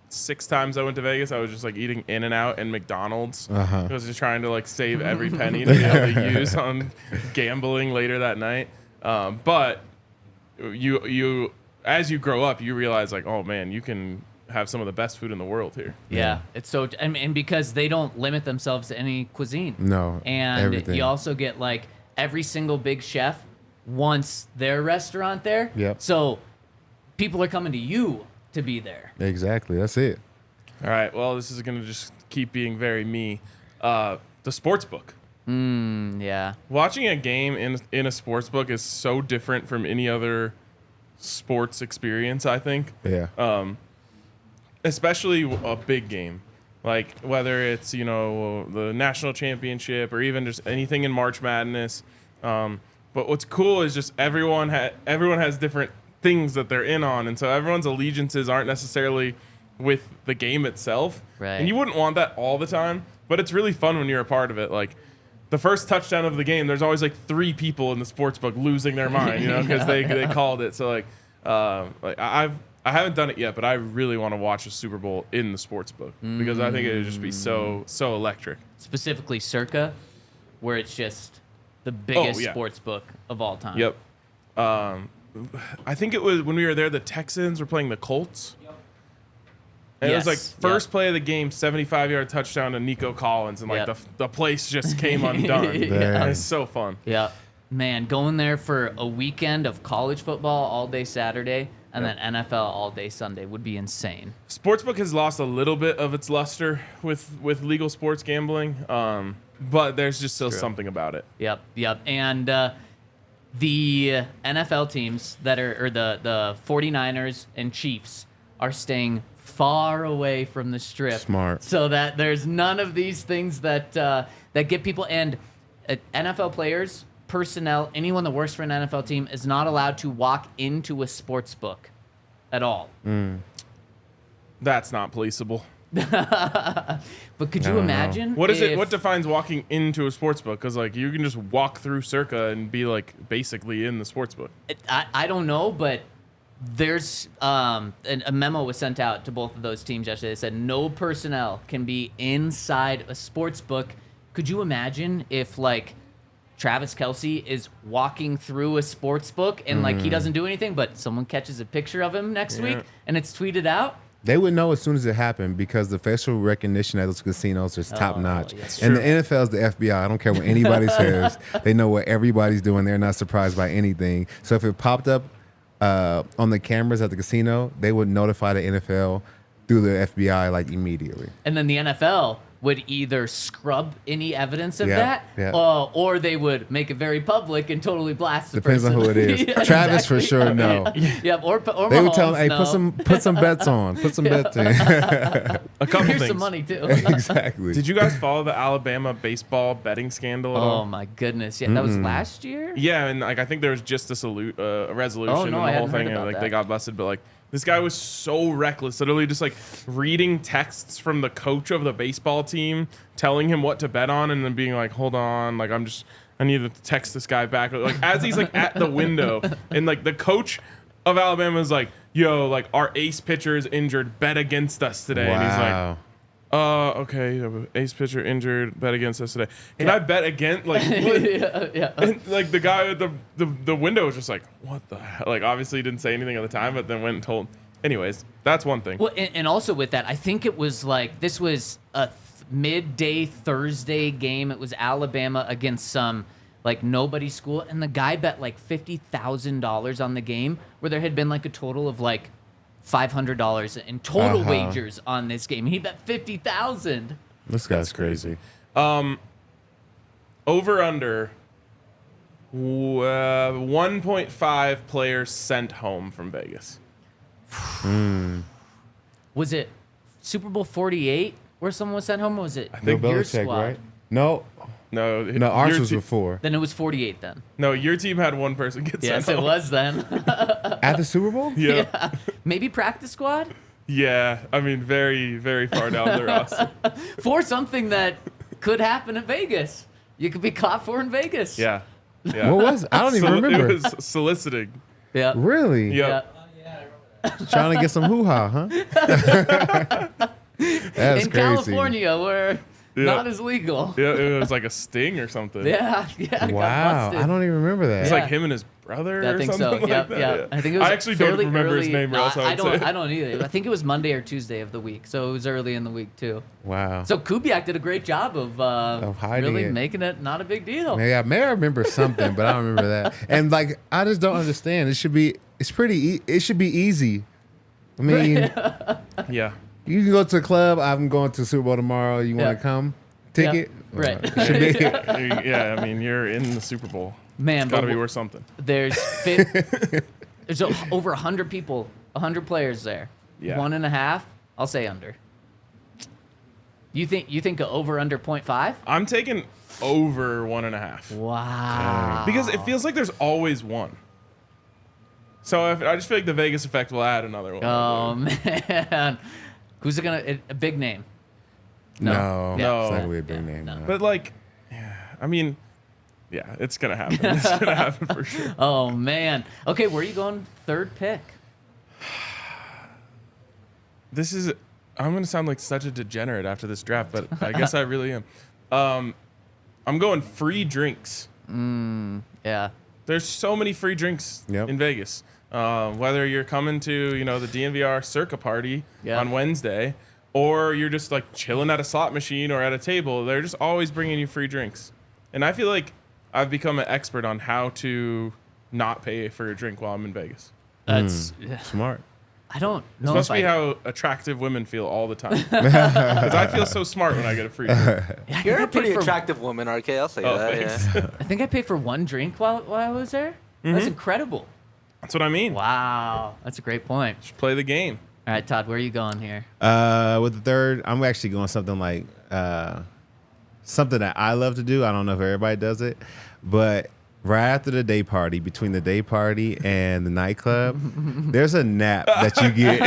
6 times I went to Vegas, I was just like eating In-N-Out and McDonald's. I was just trying to like save every penny to be able to use on gambling later that night. But you as you grow up, you realize like, oh man, you can have some of the best food in the world here. Yeah, it's so, and because they don't limit themselves to any cuisine. No, and everything. You also get like every single big chef wants their restaurant there. Yep. So people are coming to you to be there. Exactly, that's it. All right, well, this is gonna just keep being very me. The sports book. Yeah. Watching a game in a sports book is so different from any other sports experience, I think. Yeah. Especially a big game, like whether it's the national championship or even just anything in March Madness. But what's cool is just everyone has different things that they're in on, and so everyone's allegiances aren't necessarily with the game itself. Right. And you wouldn't want that all the time, but it's really fun when you're a part of it. Like the first touchdown of the game, there's always like 3 people in the sports book losing their mind, because they called it. So I haven't done it yet, but I really want to watch a Super Bowl in the sports book because I think it would just be so electric. Specifically Circa, where it's just the biggest sports book of all time. Yep. I think it was when we were there, the Texans were playing the Colts. Yep. And it was like first play of the game, 75-yard touchdown to Nico Collins, and like the place just came undone. It's so fun. Yeah. Man, going there for a weekend of college football all day Saturday and then NFL all day Sunday would be insane. Sportsbook has lost a little bit of its luster with legal sports gambling, but there's just still something about it. Yep. And the NFL teams that are, or the 49ers and Chiefs are staying far away from the strip. Smart. So that there's none of these things that get people. And NFL players, personnel, anyone that works for an NFL team is not allowed to walk into a sports book at all. That's not policeable. But could you imagine? What is it? What defines walking into a sports book? Because like you can just walk through Circa and be like basically in the sports book. I don't know, but there's a memo was sent out to both of those teams yesterday. They said no personnel can be inside a sports book. Could you imagine if like Travis Kelce is walking through a sports book and like he doesn't do anything, but someone catches a picture of him next week and it's tweeted out? They would know as soon as it happened because the facial recognition at those casinos is top notch. Yes. And the NFL is the FBI. I don't care what anybody says. They know what everybody's doing. They're not surprised by anything. So if it popped up on the cameras at the casino, they would notify the NFL through the FBI like immediately. And then the NFL would either scrub any evidence of that, or they would make it very public and totally blast the Depends person. on who it is. Travis for sure, no. Or They would tell him, hey, no. put some bets on. Put some bets in. A couple Here's things. some money too. Exactly. Did you guys follow the Alabama baseball betting scandal at all? Oh my goodness! Yeah, that was last year. Yeah, and like I think there was just a resolution no, and I the whole hadn't thing, heard and about like that. they got busted. But like this guy was so reckless, literally just like reading texts from the coach of the baseball team, telling him what to bet on, and then being like, "Hold on, like I need to text this guy back." Like as he's like at the window, and like the coach of Alabama is like, "Yo, like our ace pitcher is injured. Bet against us today." And he's like, Okay. Ace pitcher injured. Bet against us today. Can I bet again? Like, what? yeah. And, like the guy at the window was just like, what the hell? Like, obviously he didn't say anything at the time, but then went and told. Anyways, that's one thing. Well, and also with that, I think it was like this was a midday Thursday game. It was Alabama against some like nobody school, and the guy bet like $50,000 on the game, where there had been like a total of like $500 in total wagers on this game. He bet 50,000. This guy's crazy. Over under 1.5 players sent home from Vegas. Was it Super Bowl 48 where someone was sent home? Or was it I think No your Belichick, squad? right? No, ours your was before. Then it was 48 then. No, your team had one person get Yes, sent it home. was then. At the Super Bowl? Yeah. Maybe practice squad Yeah. I mean, very, very far down the roster. for something that could happen in Vegas. You could be caught for in Vegas. Yeah. Yeah. What was? I don't even remember. It was soliciting. Yeah. Really? Yep. Trying to get some hoo-ha, huh? That's In crazy. California, where Yeah. not as legal. Yeah. It was like a sting or something. Yeah. Got Wow, busted. I don't even remember that. It's Yeah. like him and his brother I or think something so. like Yep, that. yeah. Yeah. I think it was. I actually don't fairly remember his early. name, or else I would say. I don't either. I think it was Monday or Tuesday of the week, so it was early in the week too. Wow. So Kubiak did a great job of hiding really it. making it not a big deal. Maybe I may remember something, but I don't remember that. And like, I just don't understand. It should be. It's pretty. It should be easy. I mean, Yeah. you can go to the club. I'm going to the Super Bowl tomorrow. You want Yeah. to come? Ticket. Right. It should be. Yeah. I mean, you're in the Super Bowl. Man, It's got to but be worth something. there's over 100 people, 100 players there. Yeah. 1.5. I'll say under. You think a over under 0.5? I'm taking over 1.5 Wow. because it feels like there's always one. So I just feel like the Vegas effect will add another one. Oh man, who's it gonna? A big name? No, No. it's not gonna be a big name. no. no. But like, yeah, I mean, yeah, it's gonna happen. It's gonna happen for sure. Oh man. Okay, where are you going? Third pick. I'm gonna sound like such a degenerate after this draft, but I guess I really am. I'm going free drinks. Yeah. There's so many free drinks Yep. in Vegas. Whether you're coming to, the DNVR Circa party Yeah. on Wednesday, or you're just like chilling at a slot machine or at a table, they're just always bringing you free drinks. And I feel like I've become an expert on how to not pay for a drink while I'm in Vegas. That's. Smart. I don't This know. must if be I, how attractive women feel all the time. Because I feel so smart when I get a free drink. Yeah, I think You're I a paid pretty for- attractive woman, RK. I'll say Oh, that. thanks. Yeah. I think I paid for one drink while I was there. That's incredible. That's what I mean. Wow, that's a great point. Just play the game. All right, Todd, where are you going here? With the third, I'm actually going something like something that I love to do. I don't know if everybody does it, but right after the day party, between the day party and the nightclub, there's a nap that you get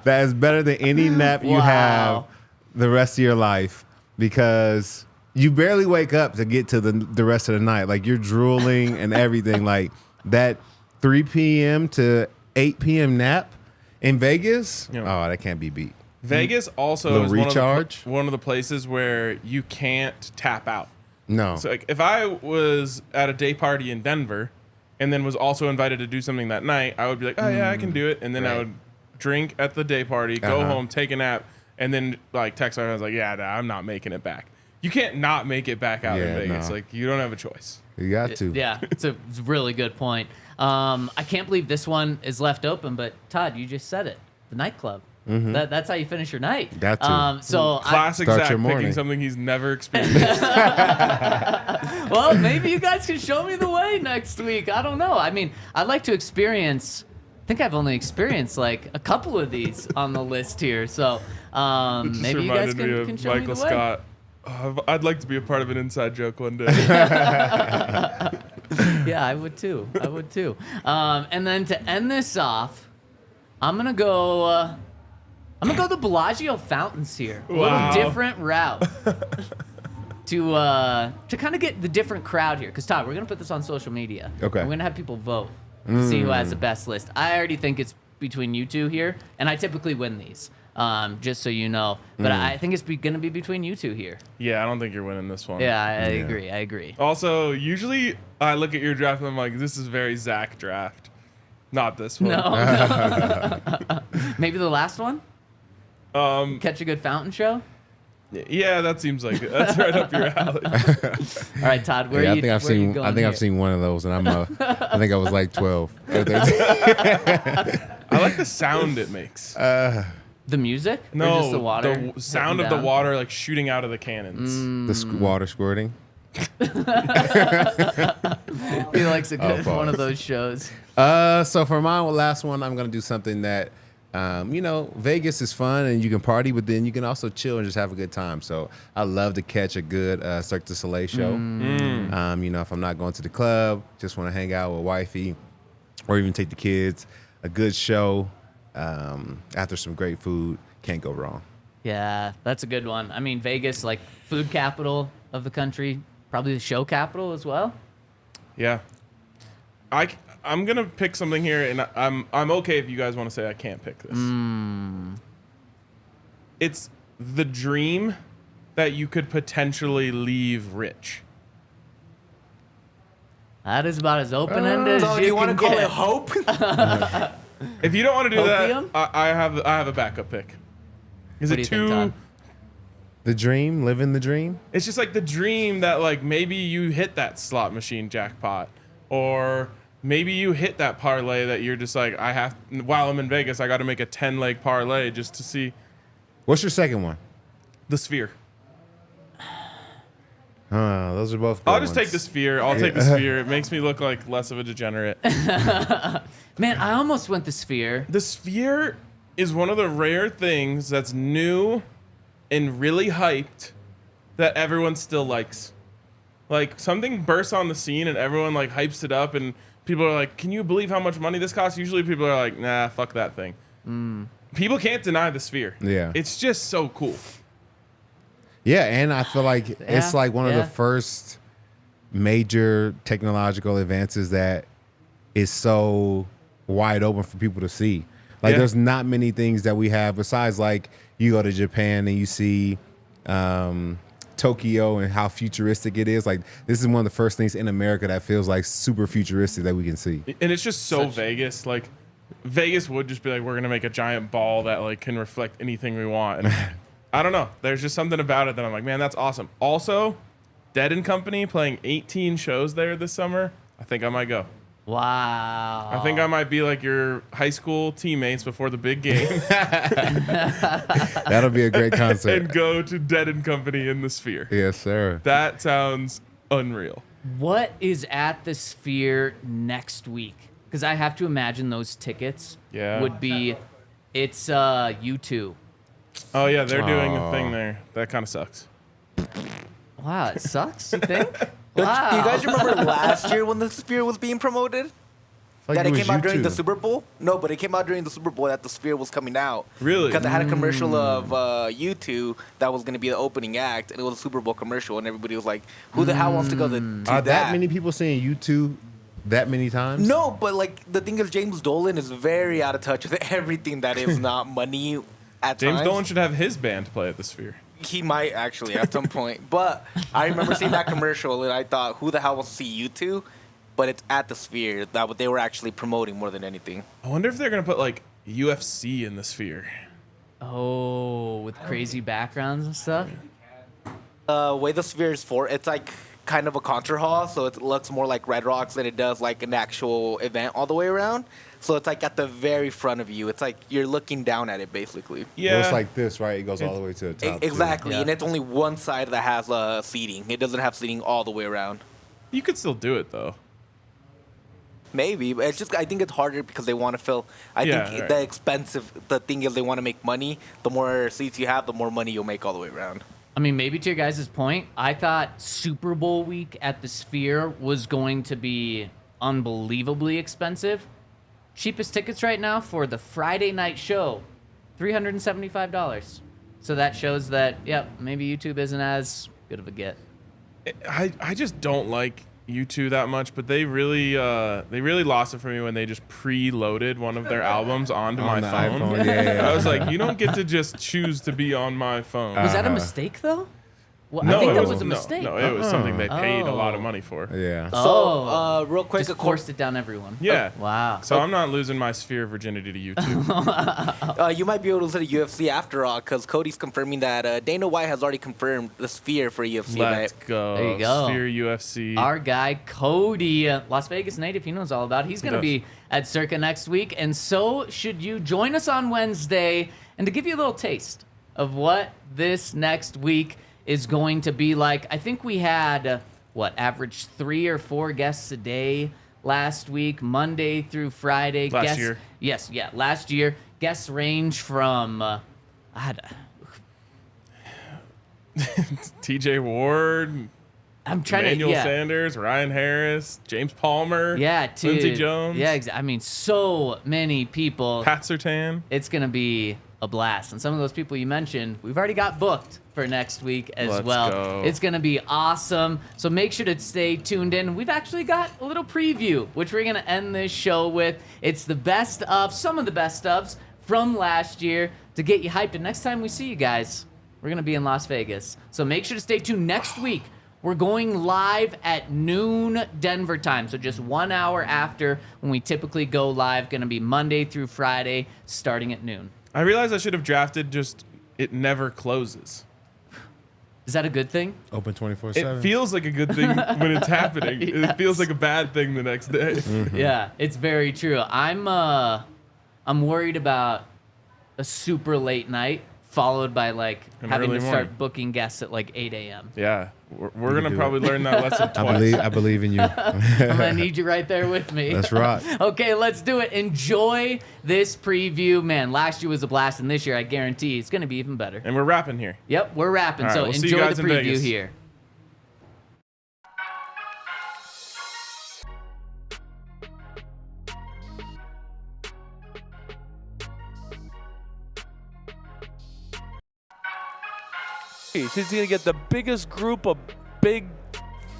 that is better than any nap you have Wow. the rest of your life, because you barely wake up to get to the rest of the night. Like, you're drooling and everything. Like, that 3 p.m. to 8 p.m. nap in Vegas, Yeah. oh, that can't be beat. Vegas also Little is recharge? one of the places where you can't tap out. No. So like, if I was at a day party in Denver and then was also invited to do something that night, I would be like, oh yeah, I can do it. And then I Right. would drink at the day party, go Uh-huh. home, take a nap, and then like text my friends like, yeah, nah, I'm not making it back. You can't not make it back out in Yeah, Vegas. no. Like, you don't have a choice. You got to. Yeah, it's a really good point. I can't believe this one is left open, but Todd, you just said it. The nightclub. That's how you finish your night. Got to. So Classic Start Zach your picking morning. something he's never experienced. well, maybe you guys can show me the way next week. I don't know. I mean, I'd like to experience. I think I've only experienced like a couple of these on the list here. So Just maybe you guys reminded me of can show me Michael the way. Scott. Oh, I'd like to be a part of an inside joke one day. Yeah, I would too. I would too. And then to end this off, I'm gonna go the Bellagio fountains here. A Wow. little different route to kind of get the different crowd here. Because Todd, we're gonna put this on social media. Okay. We're gonna have people vote to see who has the best list. I already think it's between you two here, and I typically win these. just so you know. But I think it's going to be between you two here. Yeah, I don't think you're winning this one. Yeah, I agree. Also, usually I look at your draft and I'm like, this is very Zach draft. Not this one. No. Maybe the last one? Catch a good fountain show? Yeah, that seems like it. That's right up your alley. All right, Todd, where are you I've seen one of those, and I think I was like 12. I like the sound it makes. The music? Or just the water? The sound of the water like shooting out of the cannons. Water squirting. He likes a good one of those shows. So for my last one, I'm gonna do something that, Vegas is fun and you can party, but then you can also chill and just have a good time. So I love to catch a good Cirque du Soleil show. If I'm not going to the club, just want to hang out with wifey, or even take the kids. A good show after some great food, can't go wrong. Yeah, that's a good one. I mean, Vegas, like food capital of the country, probably the show capital as well. Yeah. I'm gonna pick something here, and I'm okay if you guys want to say I can't pick this. It's the dream that you could potentially leave rich. That is about as open-ended So as do you you want to can call get. it hope? If you don't want to do Opium? that, I have a backup pick. Is What it do you think, too? Todd? The dream, living the dream. It's just like the dream that like maybe you hit that slot machine jackpot, or maybe you hit that parlay that you're just like, while I'm in Vegas, I got to make a 10-leg parlay just to see. What's your second one? The Sphere. Those are both good I'll just ones. take the Sphere. I'll take the Sphere. It makes me look like less of a degenerate. Man, I almost went the Sphere. The Sphere is one of the rare things that's new and really hyped that everyone still likes. Like, something bursts on the scene and everyone like hypes it up, and people are like, can you believe how much money this costs? Usually people are like, nah, fuck that thing. People can't deny the Sphere. Yeah. It's just so cool. Yeah, and I feel like it's like one of the first major technological advances that is so wide open for people to see. Like, there's not many things that we have besides, like, you go to Japan and you see Tokyo and how futuristic it is. Like, this is one of the first things in America that feels like super futuristic that we can see. And it's just so Vegas. Like, Vegas would just be like, we're going to make a giant ball that, like, can reflect anything we want. And I don't know. There's just something about it that I'm like, man, that's awesome. Also, Dead & Company playing 18 shows there this summer. I think I might go. Wow. I think I might be like your high school teammates before the big game That'll be a great concert. and go to Dead & Company in the Sphere. Yes, sir. That sounds unreal. What is at the Sphere next week? Because I have to imagine those tickets would be, it's U2. Oh, yeah, they're doing a thing there. That kind of sucks. Wow, it sucks, you think? Do Wow. you guys remember last year when the Sphere was being promoted? Like That it was came out during the YouTube. Super Bowl? No, but it came out during the Super Bowl that the Sphere was coming out. Really? Because they had a commercial of U2 that was going to be the opening act, and it was a Super Bowl commercial, and everybody was like, who the hell wants to go to Are that? that many people seeing YouTube that many times? No, but like the thing is, James Dolan is very out of touch with everything that is not money at James times. Dolan should have his band play at the Sphere. He might actually at some point. But I remember seeing that commercial, and I thought, who the hell wants to see U2? But it's at the Sphere that what they were actually promoting more than anything. I wonder if they're going to put like UFC in the Sphere. Oh, with crazy backgrounds and stuff? Way the Sphere is for, it's like kind of a concert hall, so it looks more like Red Rocks than it does like an actual event all the way around. So it's like at the very front of you. It's like you're looking down at it basically. Yeah. Well, it's like this, right? It goes all the way to the top. too. Exactly, Yeah. and it's only one side that has seating. It doesn't have seating all the way around. You could still do it, though. Maybe, but it's just I think it's harder because they want to fill. I think right. the thing is they want to make money. The more seats you have, the more money you'll make all the way around. I mean, maybe to your guys' point, I thought Super Bowl week at the Sphere was going to be unbelievably expensive. Cheapest tickets right now for the Friday night show, $375. So that shows that, maybe YouTube isn't as good of a get. I just don't like U2 that much, but they really lost it for me when they just preloaded one of their albums onto my the phone. iPhone, yeah. I was like, you don't get to just choose to be on my phone. Was that a mistake though? Well, No, I think it that was a mistake. No, it was something they paid a lot of money for. Yeah. So, real quick, Just forced it down everyone. Yeah. Wow. So I'm not losing my sphere of virginity to YouTube. you might be able to listen to UFC after all, because Cody's confirming that Dana White has already confirmed the sphere for UFC. Let's right? go. There you go. Sphere UFC. Our guy Cody, Las Vegas native, he knows all about it. He's going to be at Circa next week, and so should you. Join us on Wednesday, and to give you a little taste of what this next week is going to be like. I think we had, average 3 or 4 guests a day last week, Monday through Friday. Last year. Yes, yeah, last year. Guests range from, TJ Ward, I'm trying Emmanuel to, Sanders, Ryan Harris, James Palmer, Lindsey Jones, I mean, so many people. Pat Surtain. It's going to be a blast. And some of those people you mentioned, we've already got booked for next week as Let's well. go. It's going to be awesome. So make sure to stay tuned in. We've actually got a little preview, which we're going to end this show with. It's the best of, some of the best ofs from last year to get you hyped. And next time we see you guys, we're going to be in Las Vegas. So make sure to stay tuned next week. We're going live at noon Denver time, so just 1 hour after when we typically go live. Going to be Monday through Friday, starting at noon. I realized I should have drafted just it never closes. Is that a good thing? Open 24/7. It feels like a good thing when it's happening. Yes. It feels like a bad thing the next day. Yeah, it's very true. I'm worried about a super late night followed by like An having to early start morning. booking guests at like 8 a.m. Yeah, we're can gonna do probably it. learn that lesson twice. I believe in you. I'm gonna need you right there with me. That's right. Okay, let's do it. Enjoy this preview. Man, last year was a blast, and this year I guarantee it's gonna be even better. And we're wrapping here. Yep, we're wrapping. All right, So we'll see you enjoy guys the in preview Vegas. here. She's gonna get the biggest group of big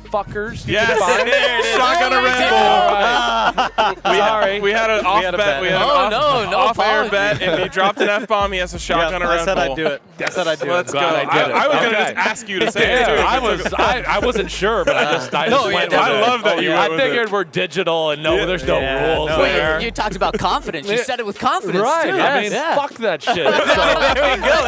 fuckers. Yes, Fine. there it is. Shotgun a Red Bull. Sorry. We had an off had a bet. bet. We had Oh, an no off-air apology. bet, and he dropped an F-bomb. He has a shotgun a Red I said Bull. I'd do it. I said I'd do Let's it. go. Glad I did it. I was gonna Okay. just ask you to say it too. I wasn't sure, but I just went I with it. love that you I went with figured it. we're digital and there's no rules Wait, there. you talked about confidence. You said it with confidence Right. too. I mean, Yeah. fuck that shit. There we go.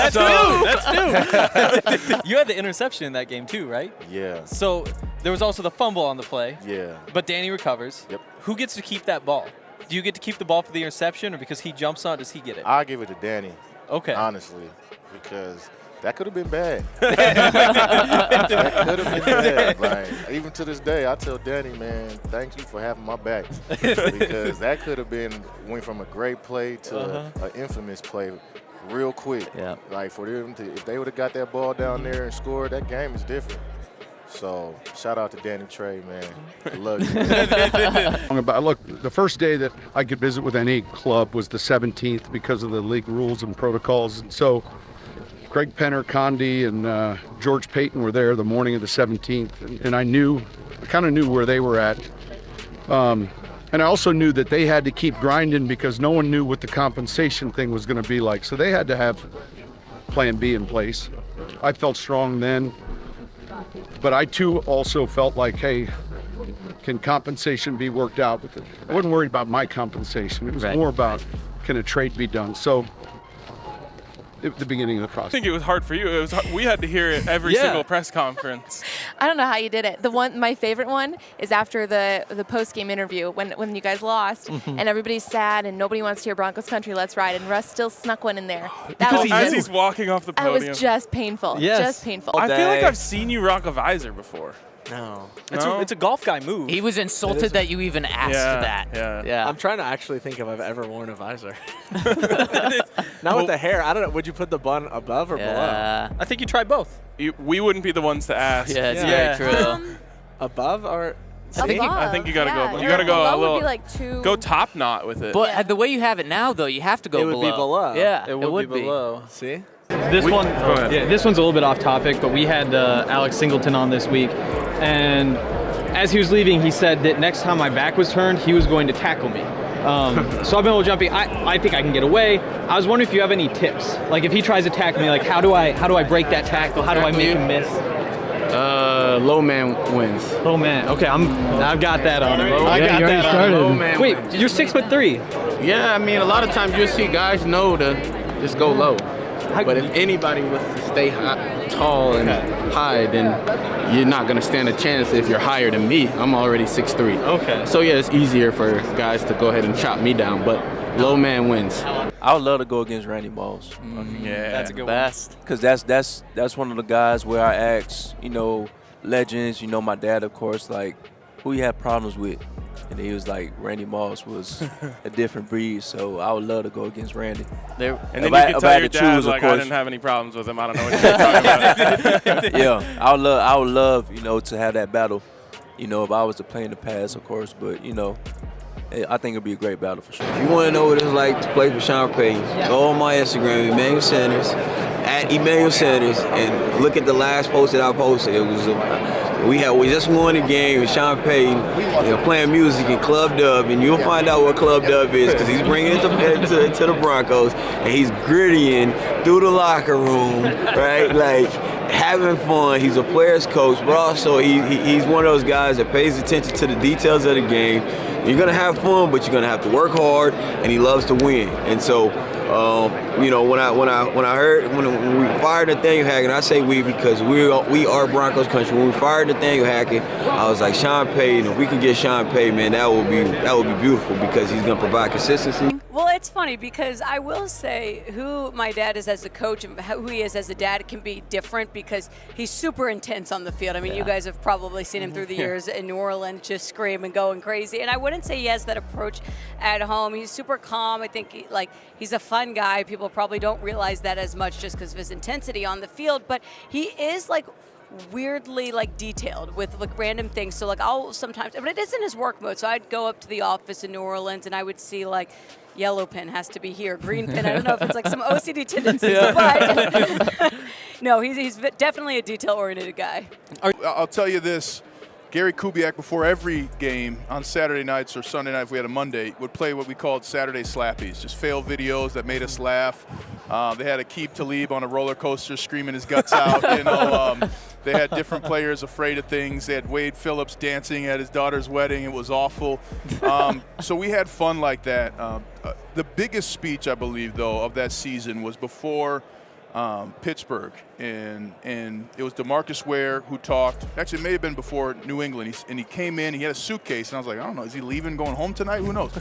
That's new. You had the interception in that game too, right? Yeah, So there was also the fumble on the play, yeah. but Danny recovers. Yep. Who gets to keep that ball? Do you get to keep the ball for the interception, or because he jumps on it, does he get it? I give it to Danny, Okay. honestly, because that could have been bad. That could have been bad. Like, even to this day, I tell Danny, man, thank you for having my back, because that could have went from a great play to an infamous play real quick. Yeah. Like, for them to, if they would have got that ball down there and scored, that game is different. So shout out to Danny Trey, man. I love you. Look, the first day that I could visit with any club was the 17th because of the league rules and protocols. And so Craig Penner, Condi, and George Paton were there the morning of the 17th. And I kind of knew where they were at. And I also knew that they had to keep grinding because no one knew what the compensation thing was going to be like. So they had to have plan B in place. I felt strong then. But I too also felt like, hey, can compensation be worked out? I wasn't worried about my compensation. It was Right. more about, can a trade be done? So at the beginning of the I process. think it was hard for you. It was hard. We had to hear it every Yeah. single press conference. I don't know how you did it. My favorite one is after the post-game interview when you guys lost and everybody's sad and nobody wants to hear Broncos country, let's ride, and Russ still snuck one in there. That was As just, he's walking off the that podium. was just painful. Yes. Just painful. I feel like day. I've seen you rock a visor before. No. No? It's a golf guy move. He was insulted that you even asked that. Yeah. I'm trying to actually think if I've ever worn a visor. Not with the hair. I don't know. Would you put the bun above or below? Yeah. I think you tried both. We wouldn't be the ones to ask. Yeah, it's Yeah. very true. Above or? I think you gotta go. You gotta go below a little. would be like two. Go top knot with it. But the way you have it now, though, you have to go It would below. be below. Yeah, It would be below. See? This Go one, ahead. yeah, this one's a little bit off topic, but we had Alex Singleton on this week, and as he was leaving, he said that next time my back was turned, he was going to tackle me. So I've been able to jumping. I think I can get away. I was wondering if you have any tips. Like if he tries to tackle me, like how do I break that tackle? How do I make him miss? Low man wins. Low man. Okay, I've got that on him. I got that on him. Low man Wait, wins. you're 6'3". Yeah, I mean, a lot of times you'll see guys know to just go low. But if anybody was to stay tall and high, then you're not going to stand a chance if you're higher than me. I'm already 6'3". Okay. So, yeah, it's easier for guys to go ahead and chop me down, but low man wins. I would love to go against Randy Moss. Yeah, that's a good one. Because that's one of the guys where I ask, legends, my dad, of course, like, who you had problems with? And he was like, Randy Moss was a different breed, so I would love to go against Randy. And then you can tell your dad, like, I didn't have any problems with him. I don't know what you're talking about. Yeah, I would love, to have that battle, if I was to play in the past, of course. But, I think it'd be a great battle for sure. If you want to know what it's like to play for Sean Payton, go on my Instagram, Emmanuel Sanders, @EmmanuelSanders, and look at the last post that I posted. It was we just won the game with Sean Payton, playing music in Club Dub, and you'll find out what Club Dub is because he's bringing it to the Broncos, and he's grittying through the locker room, right? Like having fun. He's a player's coach, but also he's one of those guys that pays attention to the details of the game. You're gonna have fun, but you're gonna have to work hard, and he loves to win. And so, when we fired Nathaniel Hackett, I say we because we are Broncos country. When we fired Nathaniel Hackett, I was like, Sean Payton. If we can get Sean Payton, man, that would be beautiful because he's gonna provide consistency. Well, it's funny because I will say who my dad is as a coach and who he is as a dad can be different because he's super intense on the field. I mean, you guys have probably seen him through the years in New Orleans just screaming, going crazy. And I wouldn't say he has that approach at home. He's super calm. I think he's a fun guy. People probably don't realize that as much just because of his intensity on the field. But he is weirdly detailed with random things. So I'll sometimes, but it isn't his work mode. So I'd go up to the office in New Orleans and I would see yellow pin has to be here, green pin. I don't know if it's some OCD tendencies, but no, he's definitely a detail-oriented guy. I'll tell you this. Gary Kubiak, before every game on Saturday nights or Sunday night, if we had a Monday, would play what we called Saturday Slappies, just fail videos that made us laugh. They had Aqib Talib on a roller coaster screaming his guts out. They had different players afraid of things. They had Wade Phillips dancing at his daughter's wedding. It was awful. So we had fun like that. The biggest speech, I believe, though, of that season was before Pittsburgh, and it was DeMarcus Ware who talked. Actually, it may have been before New England, he came in, he had a suitcase, and I was like, I don't know, is he leaving, going home tonight? Who knows?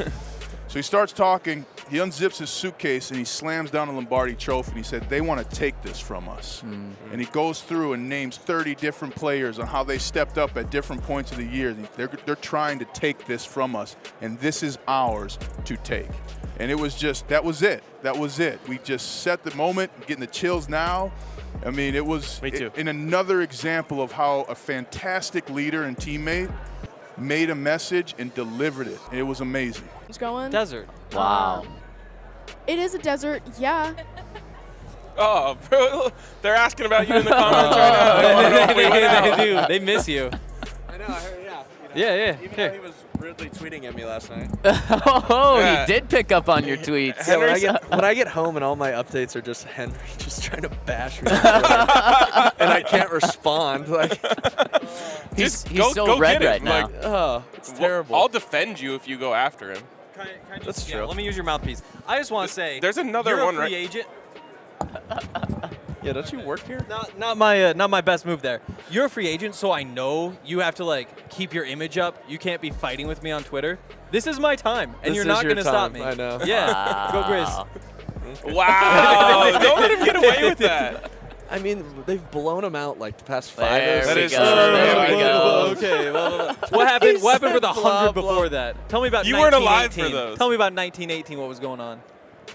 So he starts talking, he unzips his suitcase, and he slams down a Lombardi trophy, and he said, they want to take this from us. Mm-hmm. And he goes through and names 30 different players on how they stepped up at different points of the year. They're trying to take this from us, and this is ours to take. And it was just, that was it. We just set the moment, getting the chills now. I mean, it was in another example of how a fantastic leader and teammate made a message and delivered it. And it was amazing. What's going? Desert. Wow. It is a desert, yeah. Oh, bro, they're asking about you in the comments right now. They do. They miss you. I know, I heard, yeah. Yeah. Even though he was rudely tweeting at me last night. He did pick up on your tweets. Yeah, when I get home and all my updates are just Henry just trying to bash me, and I can't respond. He's so red right now. Oh, it's terrible. I'll defend you if you go after him. That's true. Let me use your mouthpiece. I just want to say, there's another you're one, a free right? agent. Yeah, don't you work here? Not my best move there. You're a free agent, so I know you have to keep your image up. You can't be fighting with me on Twitter. This is my time, and you're not going to stop me. I know. Yeah, Wow. go Grizz. Wow! Don't let him get away with that. I mean, they've blown him out the past 5 There years. we That is go. true. There we go. Okay. What happened? What happened with 100 before that? Tell me about. You weren't alive for 1918. those. Tell me about 1918. What was going on?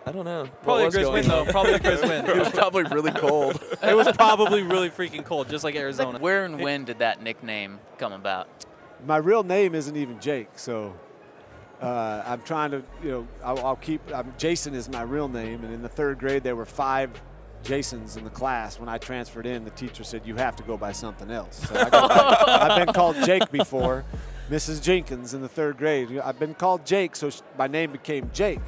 I don't know. Probably a What was Grizz going win, though. on? Probably a Grizz win. It was probably really cold. It was probably really freaking cold, just like Arizona. Where and when did that nickname come about? My real name isn't even Jake, so I'm trying to, I'll keep. Jason is my real name, and in the 3rd grade there were 5 Jasons in the class. When I transferred in, the teacher said, you have to go by something else. So I've been called Jake before. Mrs. Jenkins in the 3rd grade. I've been called Jake, so my name became Jake.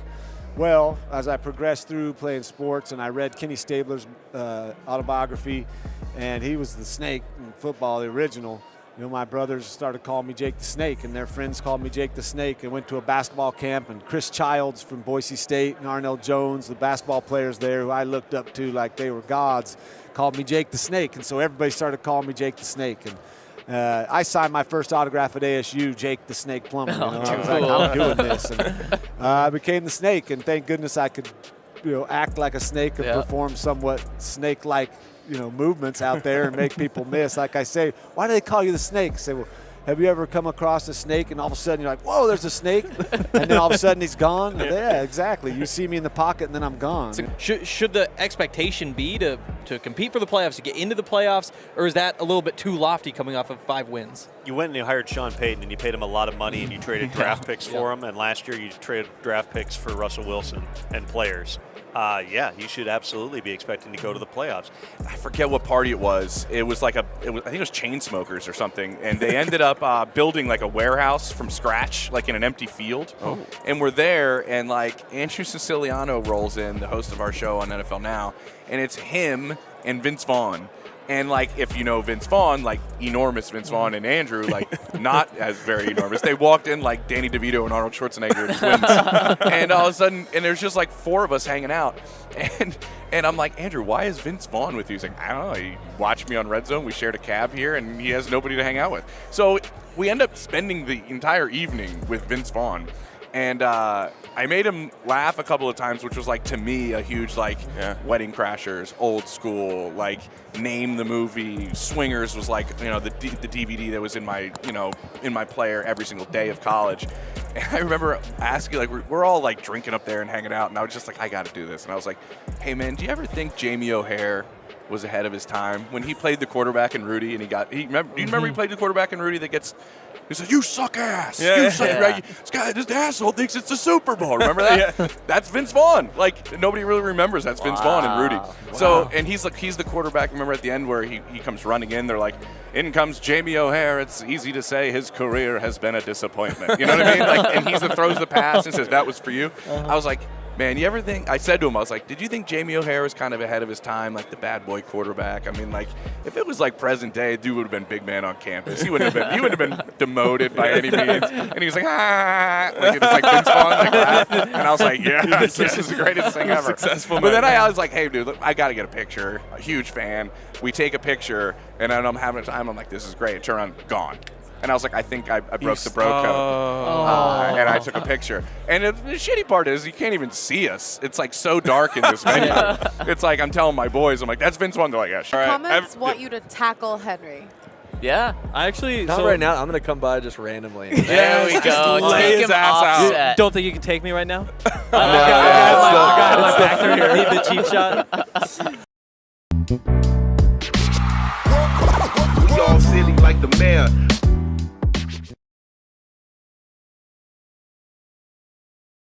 Well, as I progressed through playing sports and I read Kenny Stabler's autobiography, and he was the snake in football, the original, my brothers started calling me Jake the Snake, and their friends called me Jake the Snake. I went to a basketball camp, and Chris Childs from Boise State and Arnell Jones, the basketball players there who I looked up to like they were gods, called me Jake the Snake. And so everybody started calling me Jake the Snake. And I signed my first autograph at ASU, Jake the Snake Plummer. I was like, I'm doing this. And I became the Snake, and thank goodness I could act like a snake and perform somewhat snake-like movements out there and make people miss. Like I say, why do they call you the Snake? I say, well, have you ever come across a snake and all of a sudden you're like, whoa, there's a snake, and then all of a sudden he's gone? Yeah, exactly. You see me in the pocket and then I'm gone. So should the expectation be to compete for the playoffs, to get into the playoffs, or is that a little bit too lofty coming off of 5 wins? You went and you hired Sean Payton and you paid him a lot of money and you traded draft picks for him, and last year you traded draft picks for Russell Wilson and players. You should absolutely be expecting to go to the playoffs. I forget what party it was. I think it was Chainsmokers or something, and they ended up building like a warehouse from scratch, like in an empty field. Oh. And we're there, and like Andrew Siciliano rolls in, the host of our show on NFL Now, and it's him and Vince Vaughn. And, like, if you know Vince Vaughn, like, enormous Vince Vaughn, and Andrew, like, not as very enormous. They walked in like Danny DeVito and Arnold Schwarzenegger twins. And all of a sudden, and there's just, like, 4 of us hanging out. And I'm like, Andrew, why is Vince Vaughn with you? He's like, I don't know. He watched me on Red Zone. We shared a cab here, and he has nobody to hang out with. So we end up spending the entire evening with Vince Vaughn. And I made him laugh a couple of times, which was, like, to me, a huge, like, Wedding Crashers, Old School, like, Name the Movie. Swingers was, like, the DVD that was in my player every single day of college. And I remember asking, like, we're all, like, drinking up there and hanging out, and I was just like, I got to do this. And I was like, hey, man, do you ever think Jamie O'Hare was ahead of his time when he played the quarterback in Rudy, and do you remember he played the quarterback in Rudy that gets – he said, you suck ass. Right? This asshole thinks it's the Super Bowl. Remember that? That's Vince Vaughn. Like, nobody really remembers that's Vince Vaughn and Rudy. Wow. So, and he's the quarterback. Remember at the end where he comes running in, they're like, in comes Jamie O'Hare. It's easy to say his career has been a disappointment. You know what I mean? Like, and he's the throws the pass and says, that was for you. I was like, man, you ever think, I said to him, I was like, did you think Jamie O'Hare was kind of ahead of his time, like the bad boy quarterback? I mean, like, if it was like present day, dude would have been big man on campus. He wouldn't have been demoted by any means. And he was like, like it's like Vince Vaughn, like that. And I was like, yeah, this is the greatest thing ever. Successful. But then I was like, hey, dude, look, I got to get a picture. A huge fan. We take a picture, and then I'm having a time. I'm like, this is great. Turn on, gone. And I was like, I think I broke the bro code. And I took a picture. And the shitty part is you can't even see us. It's like so dark in this venue. It's like I'm telling my boys, I'm like, that's Vince Vaughn. They're like, yeah, sure. Comments want you to tackle Henry. Yeah. I actually... Not right now. I'm going to come by just randomly. There we go. Take his ass out. Don't think you can take me right now? Leave the cheap shot. We all silly like the mayor.